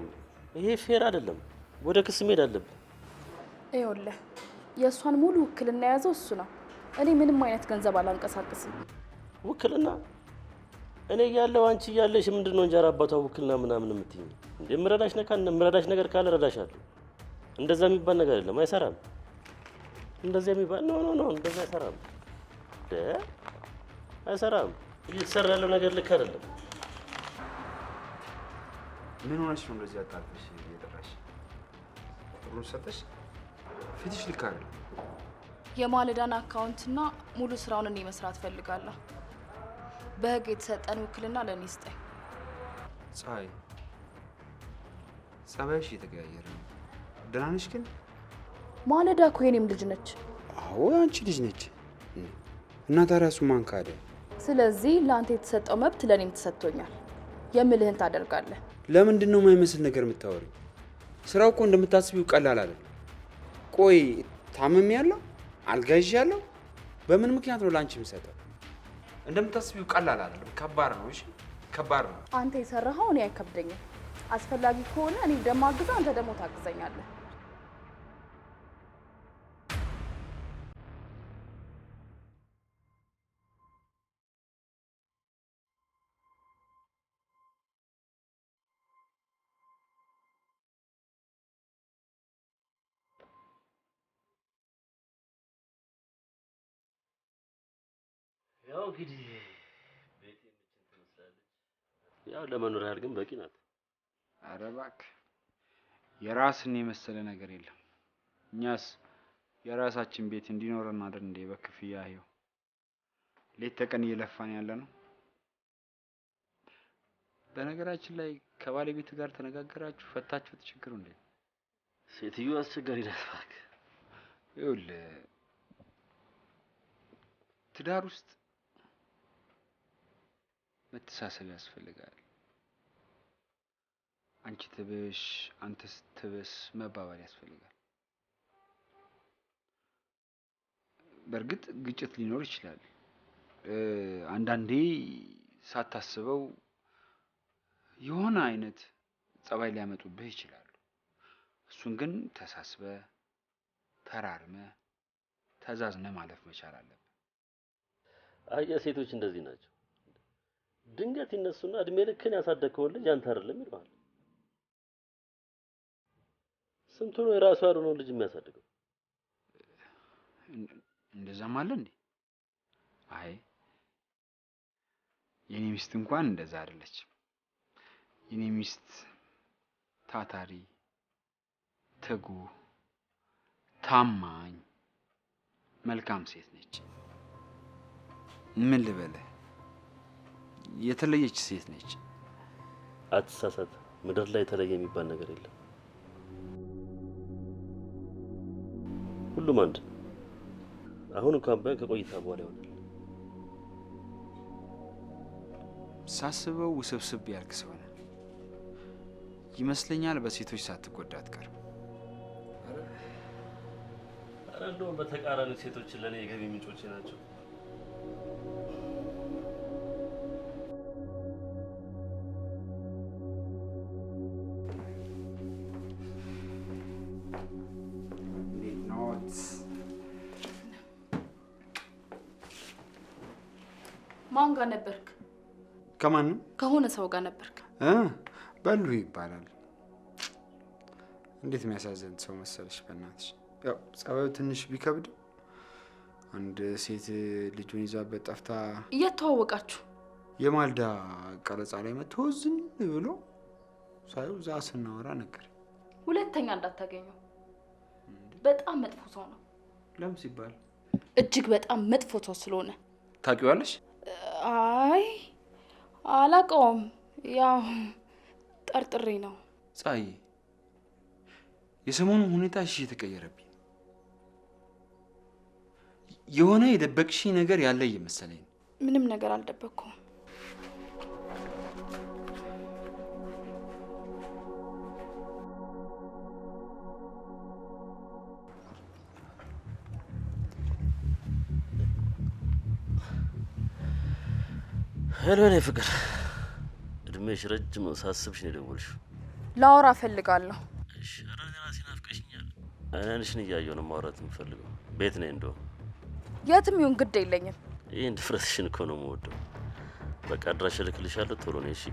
ይሄ ፌር አይደለም። ወደ ክስ መሄድ አለብን። ይኸውልህ፣ የእሷን ሙሉ ውክልና የያዘው እሱ ነው። እኔ ምንም አይነት ገንዘብ አላንቀሳቅስም። ውክልና? እኔ እያለሁ አንቺ እያለሽ ምንድን ነው እንጀራ አባቷ ውክልና ምናምን የምትይኝ? እንዴ ምረዳሽ ነገር ካለ እረዳሻለሁ። እንደዛ የሚባል ነገር የለም፣ አይሰራም። እንደዛ የሚባል ኖ፣ እንደዛ አይሰራም። አይሰራም። እየተሰራ ያለው ነገር ልክ አይደለም። ምን ሆነሽ ነው እንደዚህ አጣልፈሽ እየጠራሽ? ብሩን ሰጠሽ? ፊትሽ ልክ አይደለም። የማለዳን አካውንትና ሙሉ ስራውን እኔ መስራት ፈልጋለሁ። በህግ የተሰጠን ውክልና ለእኔ ስጠኝ። ፀሐይ፣ ጸባይሽ እየተቀያየረ ነው። ደህና ነሽ ግን? ማለዳ እኮ የኔም ልጅ ነች። አዎ አንቺ ልጅ ነች። እና ታዲያ እሱ ማን ካደ? ስለዚህ ለአንተ የተሰጠው መብት ለእኔም ተሰጥቶኛል። የምልህን ታደርጋለህ። ለምንድን ነው የማይመስል ነገር የምታወሪው? ስራው እኮ እንደምታስቢው ቀላል አይደለም። ቆይ ታምሜ ያለው አልጋ ይዤ ያለው በምን ምክንያት ነው ለአንቺ የምሰጠው? እንደምታስቢው ቀላል አይደለም፣ ከባድ ነው። እሺ ከባድ ነው። አንተ የሰራኸው እኔ አይከብደኝም። አስፈላጊ ከሆነ እኔ እንደማግዛ አንተ ደግሞ ታግዘኛለህ። ያው እንግዲህ ቤት የምችል ትመስላለች። ያው ለመኖር ያህል ግን በቂ ናት። ኧረ እባክህ የራስን የመሰለ ነገር የለም። እኛስ የራሳችን ቤት እንዲኖረን አይደል እንዴ በክፍያ ይኸው ሌት ተቀን እየለፋን ያለ ነው። በነገራችን ላይ ከባለቤት ጋር ተነጋገራችሁ ፈታችሁት ችግሩ እንዴ? ሴትዮ አስቸጋሪ ናት እባክህ። ይኸውልህ ትዳር ውስጥ መተሳሰብ ያስፈልጋል። አንቺ ትብሽ አንተስ ትብስ መባባል ያስፈልጋል። በእርግጥ ግጭት ሊኖር ይችላል። አንዳንዴ ሳታስበው የሆነ አይነት ጸባይ ሊያመጡብህ ይችላሉ። እሱን ግን ተሳስበ ተራርመ ተዛዝነ ማለፍ መቻል አለብህ። አየህ ሴቶች እንደዚህ ናቸው። ድንገት ይነሱና እድሜ ልክን ያሳደግከውን ልጅ አንተ አይደለም ይለዋል። ስንቱ ነው የራሱ ያልሆነውን ልጅ የሚያሳድገው? እንደዛም አለ እንዴ? አይ የኔ ሚስት እንኳን እንደዛ አይደለችም። የኔ ሚስት ታታሪ፣ ትጉ፣ ታማኝ፣ መልካም ሴት ነች። ምን ልበልህ፣ የተለየች ሴት ነች። አትሳሳት። ምድር ላይ የተለየ የሚባል ነገር የለም። ሁሉም አንድ። አሁን እንኳን ባይ ከቆይታ በኋላ ይሆናል። ሳስበው ውስብስብ ያልክ ሰው ነህ ይመስለኛል። በሴቶች ሳትጎዳ አትቀርም። ኧረ እንደውም በተቃራኒ ሴቶች ለኔ የገቢ ምንጮቼ ናቸው። ማን ጋር ነበርክ? ከማንም ከሆነ ሰው ጋር ነበርክ። በሉ ይባላል። እንዴት የሚያሳዝን ሰው መሰለሽ በእናትሽ። ያው ጸባዩ ትንሽ ቢከብድ አንድ ሴት ልጁን ይዛበት ጠፍታ እየተዋወቃችሁ የማልዳ ቀረጻ ላይ መጥቶ ዝም ብሎ ሳይው እዛ ስናወራ ነገር ሁለተኛ እንዳታገኘው። በጣም መጥፎ ሰው ነው። ለምን ሲባል እጅግ በጣም መጥፎ ሰው ስለሆነ። ታውቂዋለሽ? አይ አላውቀውም፣ ያው ጠርጥሬ ነው። ፀሐይ፣ የሰሞኑ ሁኔታ እሺ የተቀየረብኝ የሆነ የደበቅሽ ነገር ያለ እየመሰለኝ። ምንም ነገር አልደበቅኩም። ሄሎ የኔ ፍቅር፣ እድሜሽ ረጅም ነው። ሳስብሽ ነው የደወልሽው። ላወራ እፈልጋለሁ። እሺ። ኧረ እኔ ራሴ ናፍቀሽኛል። አይንሽን እያየሁ ነው ማውራት የምፈልገው። ቤት ነኝ እንደው። የትም ይሁን ግድ የለኝም። ይህን ድፍረትሽን እኮ ነው የምወደው። በቃ አድራሻ እልክልሻለሁ። ቶሎ ነይ እሺ።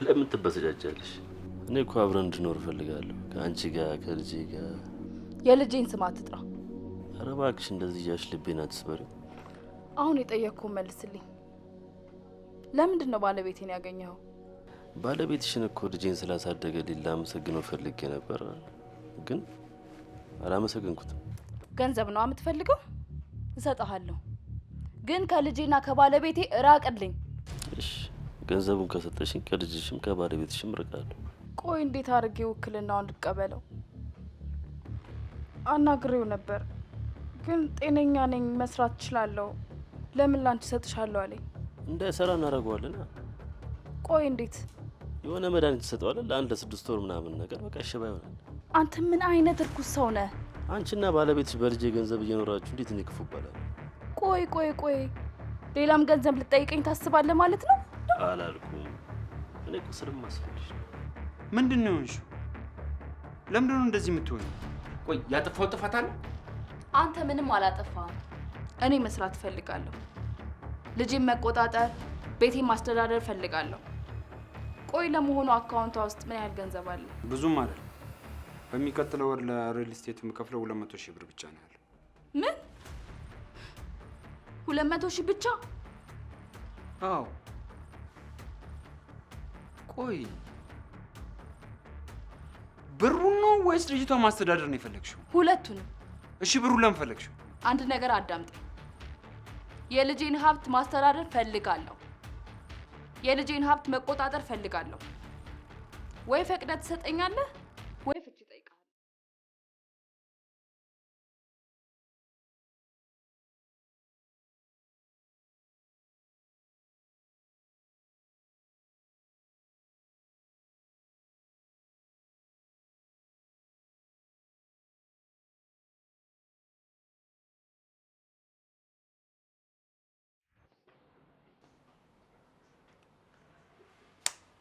ለምን ትበሰጃጃለሽ? እኔ እኮ አብረን እንድኖር እፈልጋለሁ፣ ከአንቺ ጋር ከልጄ ጋር። የልጄን ስም አትጥራ። ኧረ እባክሽ እንደዚህ እያልሽ ልቤን አትስበሪው። አሁን የጠየቅኩህን መልስልኝ። ለምንድን ነው ባለቤቴን ያገኘኸው? ባለቤትሽን እኮ ልጄን ስላሳደገልኝ ላመሰግነው ፈልጌ ነበር፣ ግን አላመሰገንኩትም። ገንዘብ ነው የምትፈልገው? እሰጥሃለሁ፣ ግን ከልጄና ከባለቤቴ እራቅልኝ። እሺ፣ ገንዘቡን ከሰጠሽኝ ከልጅሽም ከባለቤትሽም እርቃለሁ። ቆይ እንዴት አድርጌ ውክልናውን ልቀበለው? አናግሬው ነበር፣ ግን ጤነኛ ነኝ፣ መስራት እችላለሁ፣ ለምን ላንቺ እሰጥሻለሁ አለኝ። እንዳይሰራ እናደርገዋለን። ቆይ እንዴት? የሆነ መድኃኒት ትሰጠዋለን ለ6 ወር ምናምን ነገር፣ በቃ ሽባ ይሆናል። አንተ ምን አይነት እርኩስ ሰው ነህ? አንቺና ባለቤትሽ በልጄ ገንዘብ እየኖራችሁ እንዴት እኔ ክፉ እባላለሁ? ቆይ ቆይ ቆይ፣ ሌላም ገንዘብ ልጠይቀኝ ታስባለህ ማለት ነው? አላልኩም። እኔ እኮ ስለማስፈልሽ ነው። ምንድን ነው የሆንሽው? ለምንድን ነው እንደዚህ የምትሆኝ? ቆይ ያጠፋው ጥፋት አለ? አንተ ምንም አላጠፋህም። እኔ መስራት እፈልጋለሁ፣ ልጄን መቆጣጠር፣ ቤቴን ማስተዳደር እፈልጋለሁ። ቆይ ለመሆኑ አካውንቷ ውስጥ ምን ያህል ገንዘብ አለ? ብዙም አይደል። በሚቀጥለው ወር ለሪል ስቴት የምከፍለው 200,000 ብር ብቻ ነው ያለው። ምን? 200,000 ብቻ? አዎ። ቆይ ብሩን ነው ወይስ ልጅቷ ማስተዳደር ነው የፈለግሽው? ሁለቱንም። እሺ ብሩን ለምን ፈለግሽው? አንድ ነገር አዳምጠኝ። የልጄን ሀብት ማስተዳደር ፈልጋለሁ። የልጄን ሀብት መቆጣጠር ፈልጋለሁ። ወይ ፈቅደህ ትሰጠኛለህ ወይ ፍቺ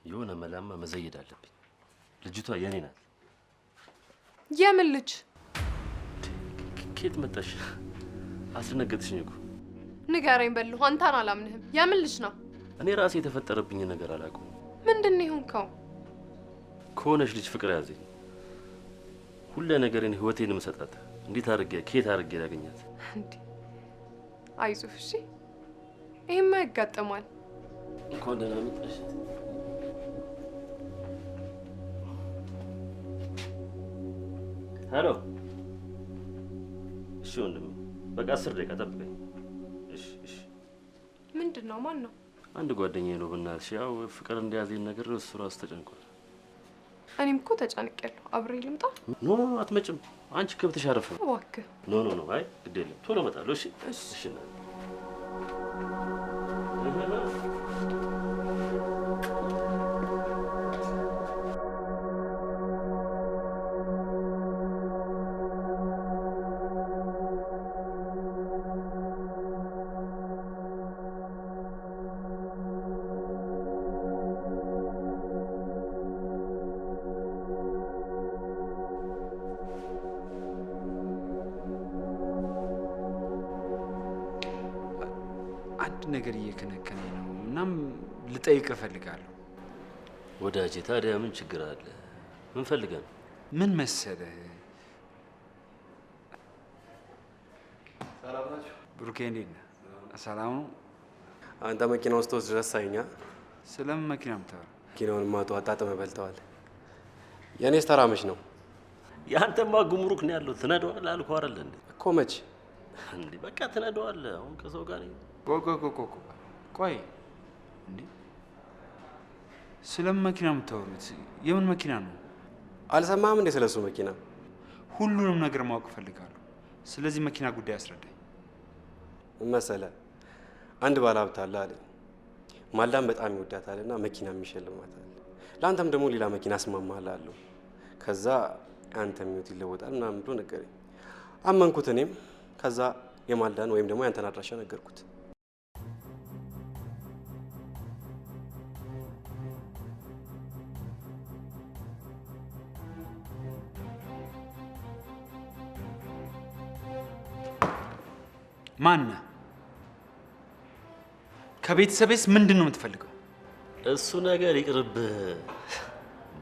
የሆነ መላማ መዘየድ አለብኝ። ልጅቷ የኔ ናት። የምን ልጅ? ኬት መጣሽ? አስደነገጥሽኝ እኮ። ንገረኝ በሉ። አንተን አላምንህም። የምን ልጅ ነው? እኔ ራሴ የተፈጠረብኝ ነገር አላውቀውም። ምንድን ነው የሆንከው? ከሆነች ልጅ ፍቅር ያዘኝ። ሁሉ ነገርን ህይወቴን መሰጣት እንዴት አድርጌ ኬት አድርጌ ያገኛት? እንዴ አይዞህ እሺ። ይሄማ ያጋጥማል። እንኳን ደህና መጣሽ። ሄሎ። እሺ ወንድሜ፣ በቃ 10 ደቂቃ ጠብቀኝ። እሺ እሺ። ምንድን ነው? ማን ነው? አንድ ጓደኛዬ ነው። በእናትሽ ያው ፍቅር እንደያዘኝ ነገር እሱ ራሱ ተጨንቋል። እኔም እኮ ተጨንቄያለሁ። አብሬ ልምጣ? ኖ ኖ፣ አትመጭም። አንቺ ከብተሽ አረፍ። እባክህ። ኖ ኖ ኖ፣ አይ ግድ የለም፣ ቶሎ እመጣለሁ። እሺ እሺ። አንድ ነገር እየከነከነኝ ነው። እናም ልጠይቅ እፈልጋለሁ። ወዳጄ፣ ታዲያ ምን ችግር አለ? ምን ፈልገህ ነው? ምን መሰለህ፣ ሰላም ናችሁ? ብሩኬ እንዴት ነህ? ሰላም ነው። አንተ መኪና ውስጥ ወስደህ ረሳኸኝ። ስለምን መኪና የምታወራው? መኪናውን ማጡ አጣጥመህ በልተዋል። የእኔስ ተራ መች ነው? ያንተማ ጉምሩክ ነው ያለው። ትነዳዋለህ አልኩህ አይደል እንዴ? እኮ መች እንዴ? በቃ ትነዳዋለህ። አሁን ከሰው ጋር ነኝ። ቆይ እንዴ፣ ስለምን መኪና የምታወሩት? የምን መኪና ነው? አልሰማህም እንዴ ስለሱ መኪና? ሁሉንም ነገር ማወቅ እፈልጋለሁ። ስለዚህ መኪና ጉዳይ አስረዳኝ። መሰለህ አንድ ባለሀብት አለ አለኝ። ማልዳም በጣም ይወዳታልና መኪና የሚሸልማታል። ለአንተም ደግሞ ሌላ መኪና አስማማሃለሁ። ከዛ አንተም ህይወት ይለወጣል ምናምን ብሎ ነገረኝ። አመንኩት እኔም። ከዛ የማልዳን ወይም ደግሞ ያንተን አድራሻ ነገርኩት። ማን ነህ? ከቤተሰቤስ ምንድን ነው የምትፈልገው? እሱ ነገር ይቅርብህ።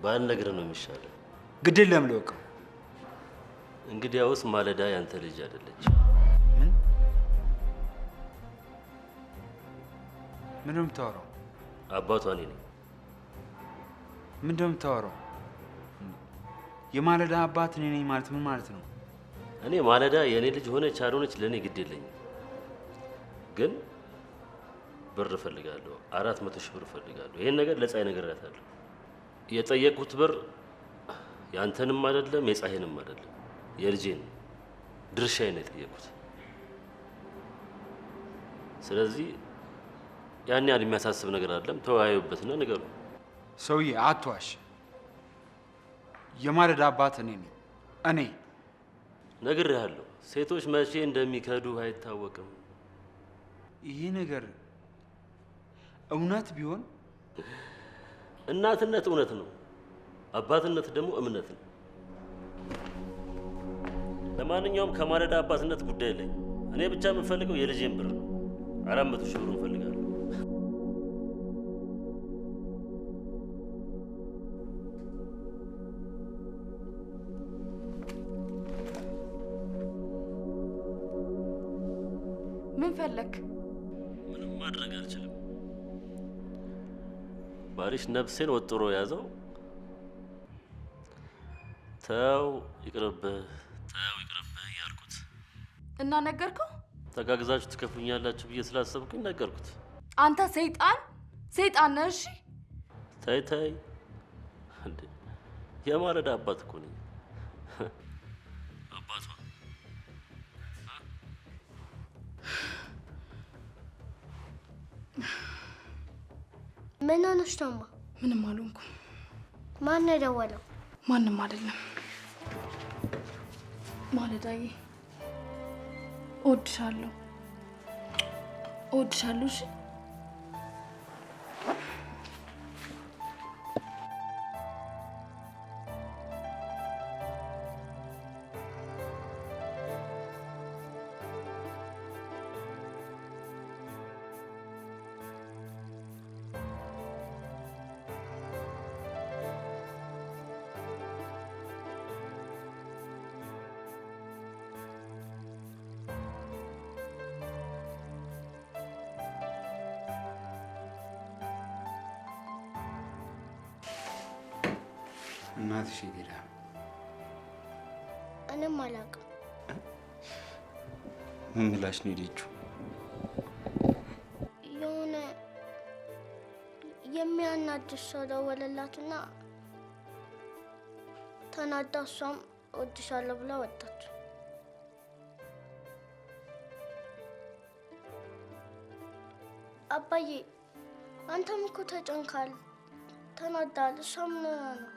ባልነግርህ ነው የሚሻለው። ግድል ለምን ልወቀው? እንግዲያውስ ማለዳ ያንተ ልጅ አይደለች። ምን ነው የምታወራው? አባቷ እኔ ነኝ። ምንድን ነው የምታወራው? የማለዳ አባት እኔ ነኝ ማለት ምን ማለት ነው? እኔ ማለዳ የእኔ ልጅ ሆነች አልሆነች ለእኔ ግድ የለኝም። ግን ብር እፈልጋለሁ። 400 ሺህ ብር እፈልጋለሁ። ይሄን ነገር ለፀሐይ ነግሬያታለሁ። የጠየቁት ብር ያንተንም አይደለም የፀሐይንም አይደለም የልጄን ድርሻዬን ነው የጠየቁት። ስለዚህ ያን ያህል የሚያሳስብ ነገር አይደለም። ተወያዩበትና ንገሩ። ሰውዬ አትዋሽ። የማለዳ አባት እኔ ነኝ። እኔ ነግሬሃለሁ። ሴቶች መቼ እንደሚከዱ አይታወቅም። ይሄ ነገር እውነት ቢሆን እናትነት እውነት ነው፣ አባትነት ደግሞ እምነት ነው። ለማንኛውም ከማለዳ አባትነት ጉዳይ የለኝም። እኔ ብቻ የምፈልገው የልጄን ብር ነው። 400 ሺህ ብር እፈልጋለሁ። ምን ፈለክ? ምንም ማድረግ አልችልም። ባሪሽ ነፍሴን ወጥሮ ያዘው። ተው ይቅርብህ፣ ተው ይቅርብህ እያልኩት እና ነገርከው? ተጋግዛችሁ ትከፍሉኛላችሁ ብዬ ስላሰብኩኝ ነገርኩት። አንተ ሰይጣን ነህ። እሺ ተይ ተይ። እንዴ የማለዳ አባት እኮ ነኝ። አባቷ ምን ሆነሽ ደግሞ? ምንም አልሆንኩም። ማን ነው የደወለው? ማንም አይደለም። ማለዳዬ እወድሻለሁ፣ እወድሻለሁ። እሺ እናትሽ የት ሄዳ? እኔም አላውቅም። ምን ብላሽ ነው የሄደችው? የሆነ የሚያናድድ ሰው ደወለላትና ተናዳ እሷም እወድሻለሁ ብላ ወጣች። አባዬ አንተም እኮ ተጨንካል፣ ተናዳል። እሷ ምን ሆና ነው?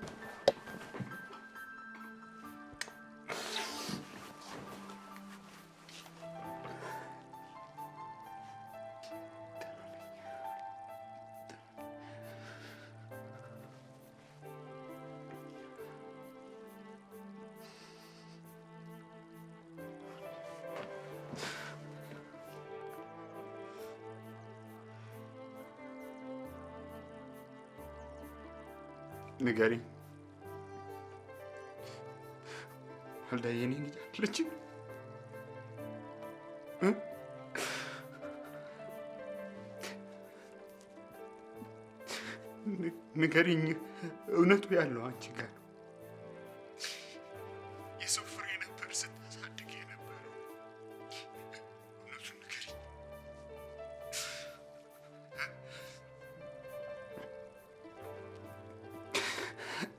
ንገሪኝ። ወልዳዬ የኔ ልጅ አይደለችም? ንገሪኝ። እውነቱ ያለው አንቺ ጋር ነው። የሰው ፍሬ ነበር ስታሳድግ የነበረው። እውነቱን ንገሪኝ።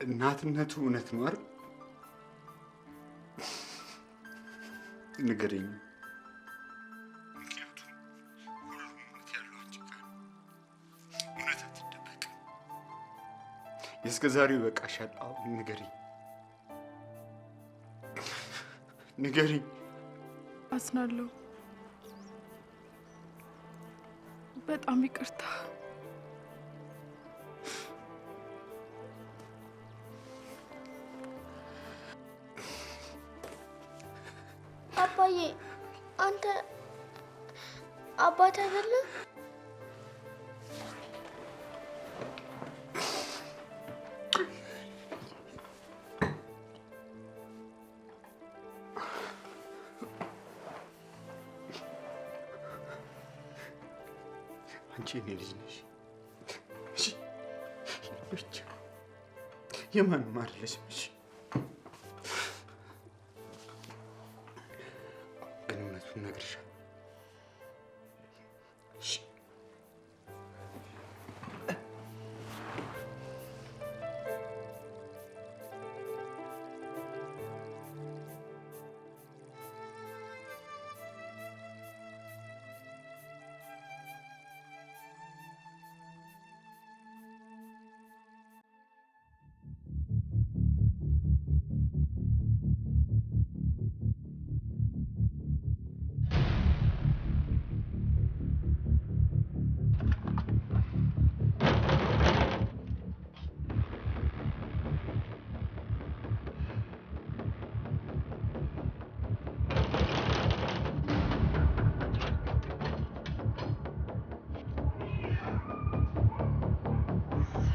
እናትነቱ እውነት ነው አይደል? ንገሪኝ። ምክንያቱም ሁሉም እውነት ያለው አንቺ ጋር ነው። እውነት አትደበቅም። የእስከ ዛሬው ይበቃሻል። አሁን ንገሪኝ፣ ንገሪኝ። አዝናለሁ። በጣም ይቅርታ። አባዬ አንተ አባት አይደለም? አንቺ የኔ ልጅ ነሽ። እሺ ብቻ የማንም አይደለሽም። እሺ ግን እውነቱን እነግርሻለሁ። እሺ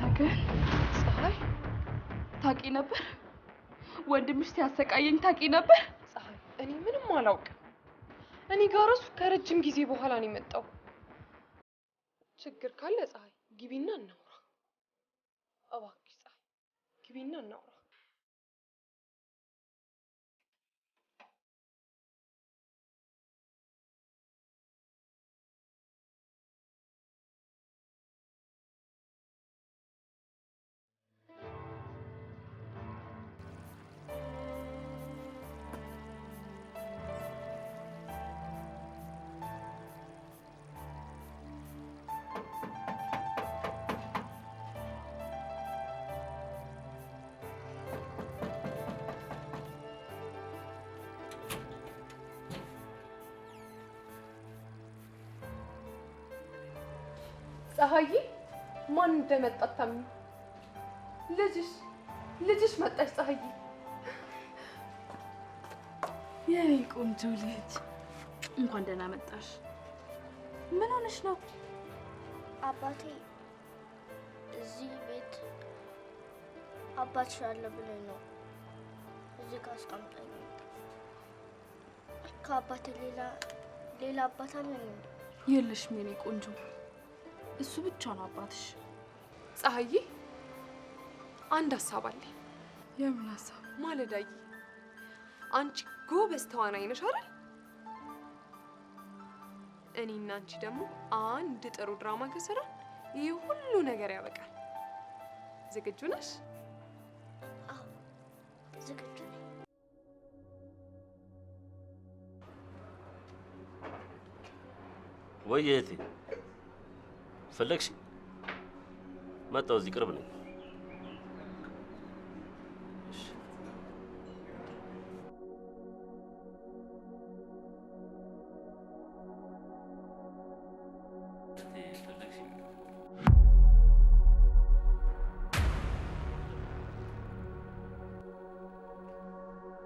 ፀሐይ ታውቂ ነበር? ወንድምሽ ሲያሰቃየኝ ታውቂ ነበር? ፀሐይ እኔ ምንም አላውቅም። እኔ ጋር እሱ ከረጅም ጊዜ በኋላ ነው የመጣው። ችግር ካለ ፀሐይ ግቢና እናውራ። እባክሽ ፀሐይ ግቢና እናውራ። ፀሐይ ማን እንደመጣ አታምኚ። ልጅሽ መጣች። ፀሐይ የኔ ቆንጆ ልጅ እንኳን ደህና መጣሽ። ምን ሆነሽ ነው? አባቴ እዚህ ቤት አባትሽ አለ ብሎኝ ነው እዚህ ጋር አስቀምጠኝ። ከአባቴ ሌላ አባት አለኝ? የለሽም የኔ ቆንጆ፣ እሱ ብቻ ነው አባትሽ። ፀሐይ አንድ ሀሳብ አለኝ። የምን ሀሳብ? ማለዳዬ አንቺ ጎበዝ ተዋናይ ነሽ አይደል? እኔና አንቺ ደግሞ አንድ ጥሩ ድራማ ከሰራን ይህ ሁሉ ነገር ያበቃል። ዝግጁ ነሽ? አዎ ዝግጁ ነኝ። ወይ እህቴ ፈለግሽ? መጣሁ፣ እዚህ ቅርብ ነኝ።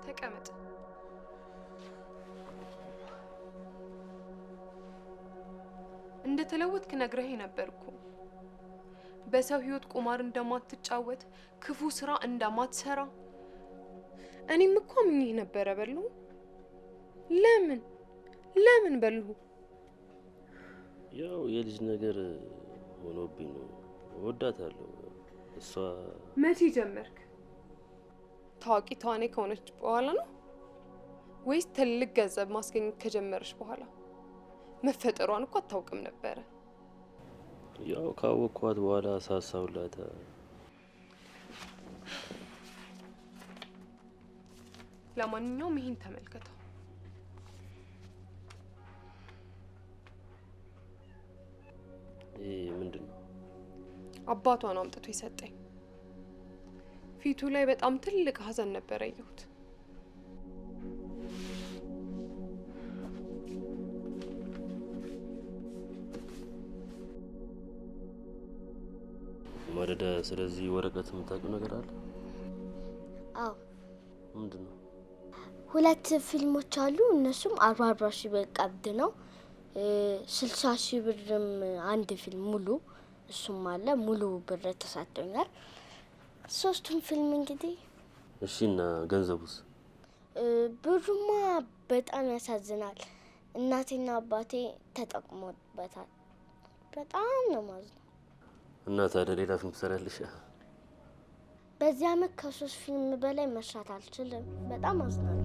ተቀመጥ። እንደተለወጥክ ነግረኸኝ ነበርኩ። በሰው ህይወት ቁማር እንደማትጫወት፣ ክፉ ስራ እንደማትሰራ። እኔም እኮ አምኜህ ነበረ በሉ። ለምን በሉ? ያው የልጅ ነገር ሆኖብኝ ነው። እወዳታለሁ። እሷ መቼ ጀመርክ? ታዋቂ ተዋናይ ከሆነች በኋላ ነው ወይስ ትልቅ ገንዘብ ማስገኘት ከጀመረች በኋላ? መፈጠሯን እኮ አታውቅም ነበረ። ያው ካወቅኳት በኋላ ሳሳውላት። ለማንኛውም ይሄን ተመልከተው። ይሄ ምንድን ነው? አባቷ ነው አምጥቶ የሰጠኝ። ፊቱ ላይ በጣም ትልቅ ሀዘን ነበር ያየሁት። ማለዳ፣ ስለዚህ ወረቀት የምታውቂው ነገር አለ? አዎ። ምንድን ነው? 2 ፊልሞች አሉ። እነሱም 40 ሺህ ብር ቀብድ ነው። 60 ሺህ ብርም አንድ ፊልም ሙሉ፣ እሱም አለ። ሙሉ ብር ተሰጥቶኛል። 3ቱም ፊልም እንግዲህ። እሺ፣ እና ገንዘቡስ? ብሩማ በጣም ያሳዝናል። እናቴና አባቴ ተጠቅሞበታል። በጣም ነው ማዝነው። እና ታዲያ ሌላ ፊልም ትሰሪያለሽ? በዚህ አመት ከ3 ፊልም በላይ መስራት አልችልም። በጣም አዝናለሁ።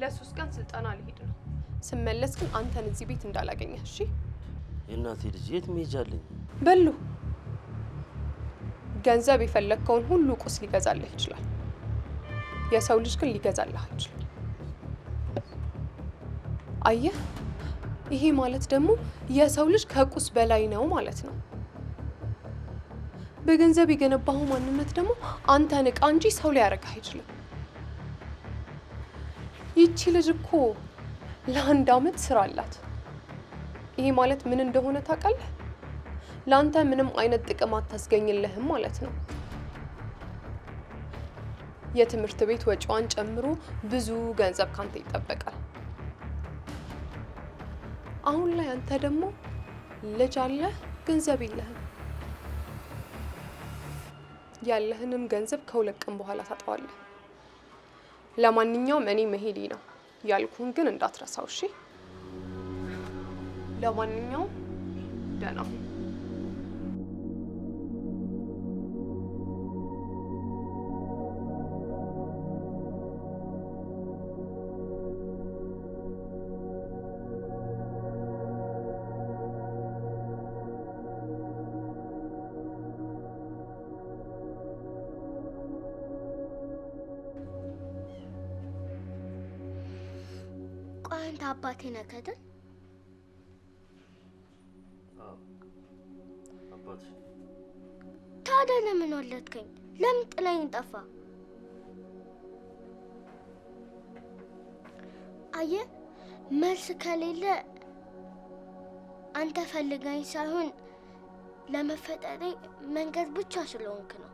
ለ3 ቀን ስልጠና ልሄድ ነው። ስመለስ ግን አንተን እዚህ ቤት እንዳላገኘህ እሺ? የእናቴ ልጅ የት መሄጃ አለኝ? በሉ ገንዘብ የፈለግከውን ሁሉ ቁስ ሊገዛልህ ይችላል። የሰው ልጅ ግን ሊገዛልህ አይችልም። አየህ፣ ይሄ ማለት ደግሞ የሰው ልጅ ከቁስ በላይ ነው ማለት ነው። በገንዘብ የገነባው ማንነት ደግሞ አንተን ዕቃ እንጂ ሰው ሊያደርግህ አይችልም። ይቺ ልጅ እኮ ለ1 አመት ስራ አላት። ይሄ ማለት ምን እንደሆነ ታውቃለህ? ለአንተ ምንም አይነት ጥቅም አታስገኝልህም ማለት ነው። የትምህርት ቤት ወጪዋን ጨምሮ ብዙ ገንዘብ ካንተ ይጠበቃል። አሁን ላይ አንተ ደግሞ ልጅ አለህ፣ ገንዘብ የለህም። ያለህንም ገንዘብ ከ2 ቀን በኋላ ታጣዋለህ። ለማንኛውም እኔ መሄዴ ነው። ያልኩህን ግን እንዳትረሳው እሺ? ለማንኛውም ደህና ሁን። ቆይ አንተ አባቴ ነህ አይደል? አባትሽ። ታዲያ ለምን ወለድከኝ? ለምን ጥለኝ ጠፋ? አየህ፣ መልስ ከሌለ አንተ ፈልገኝ ሳይሆን ለመፈጠሬ መንገድ ብቻ ስለሆንክ ነው።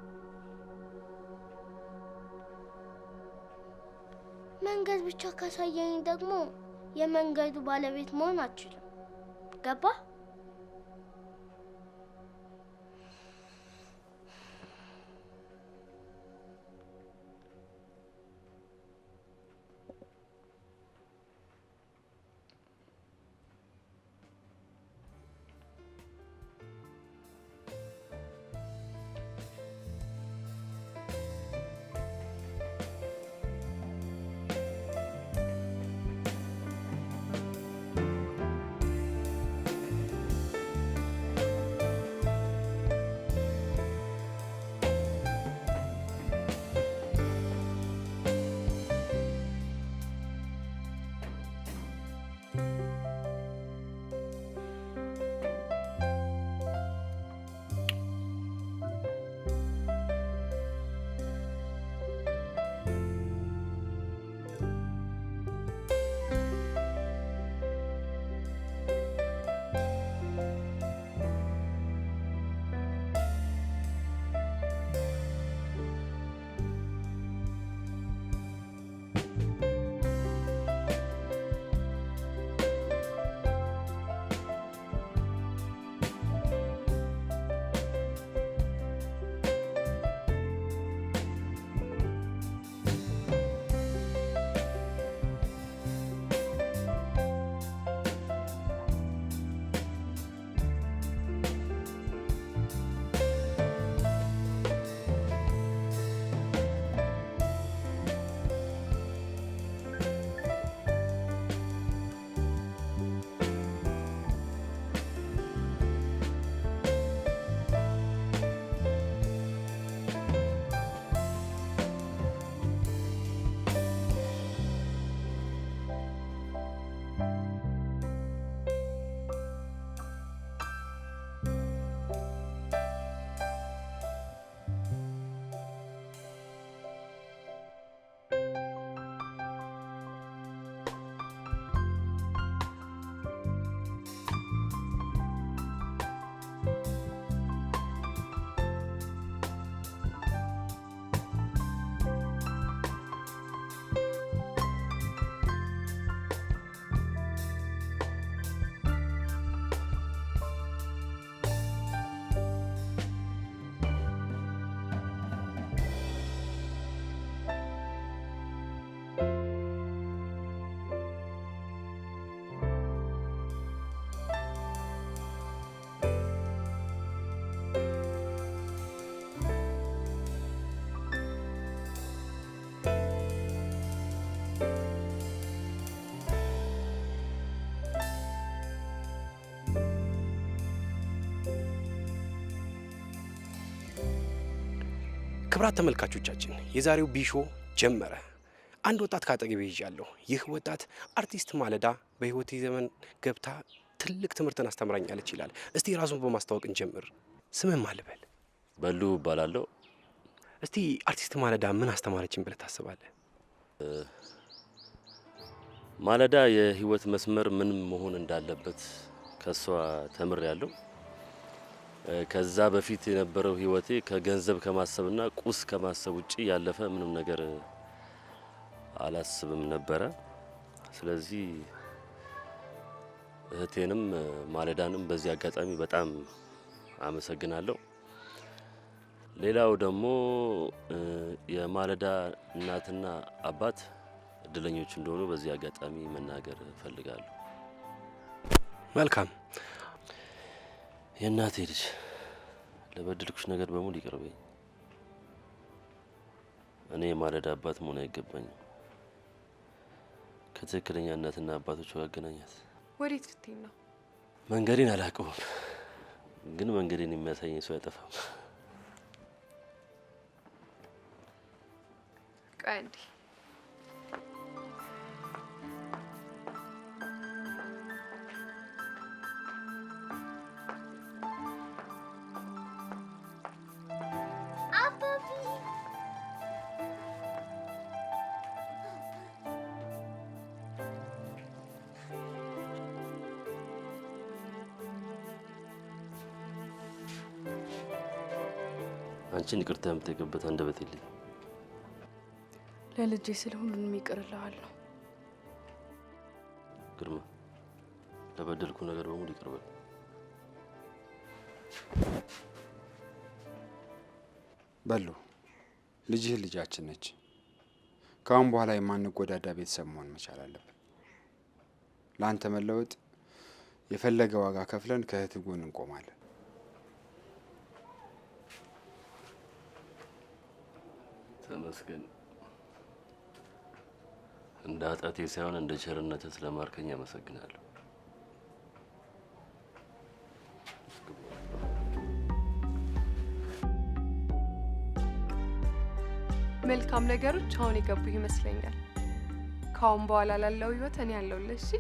መንገድ ብቻ ካሳየኝ ደግሞ የመንገዱ ባለቤት መሆን አልችልም። ገባ? ክብራት ተመልካቾቻችን የዛሬው ቢሾ ጀመረ። አንድ ወጣት ካጠገቤ ይዣለሁ። ይህ ወጣት አርቲስት ማለዳ በህይወቴ ዘመን ገብታ ትልቅ ትምህርትን አስተምራኛለች ይላል። እስቲ ራሱን በማስተዋወቅ እንጀምር። ስምህ ማን ልበል? በሉ እባላለሁ። እስቲ አርቲስት ማለዳ ምን አስተማረችን ብለህ ታስባለህ? ማለዳ የህይወት መስመር ምን መሆን እንዳለበት ከሷ ተምሬያለሁ። ከዛ በፊት የነበረው ህይወቴ ከገንዘብ ከማሰብና ቁስ ከማሰብ ውጪ ያለፈ ምንም ነገር አላስብም ነበረ። ስለዚህ እህቴንም ማለዳንም በዚህ አጋጣሚ በጣም አመሰግናለሁ። ሌላው ደግሞ የማለዳ እናትና አባት እድለኞች እንደሆኑ በዚህ አጋጣሚ መናገር እፈልጋለሁ። መልካም። የእናቴ ልጅ ለበደልኩሽ ነገር በሙሉ ይቅር በይኝ። እኔ የማለዳ አባት መሆን አይገባኝም። ከትክክለኛ እናትና አባቶች ጋር አገናኛት። ወዴት ልትሄድ ነው? መንገዴን አላውቀውም፣ ግን መንገዴን የሚያሳየኝ ሰው አይጠፋም። ቆይ አንዴ። አንቺን ይቅርታ የምትጠይቅበት አንደበት የለኝም። ለልጄ ስለ ሁሉንም ይቅር እልሃለሁ። ግርማ፣ ለበደልኩ ነገር በሙሉ ይቅር በል። በሉ ልጅህ ልጃችን ነች። ከአሁን በኋላ የማንጎዳዳ ቤተሰብ መሆን መቻል አለብን። ለአንተ መለወጥ የፈለገ ዋጋ ከፍለን ከእህት ጎን እንቆማለን። ተመስገን። እንደ ኃጢአቴ ሳይሆን እንደ ቸርነትህ ስለማርከኝ አመሰግናለሁ። መልካም ነገሮች አሁን የገቡ ይመስለኛል። ካሁን በኋላ ላለው ህይወት እኔ ያለሁልሽ። እሺ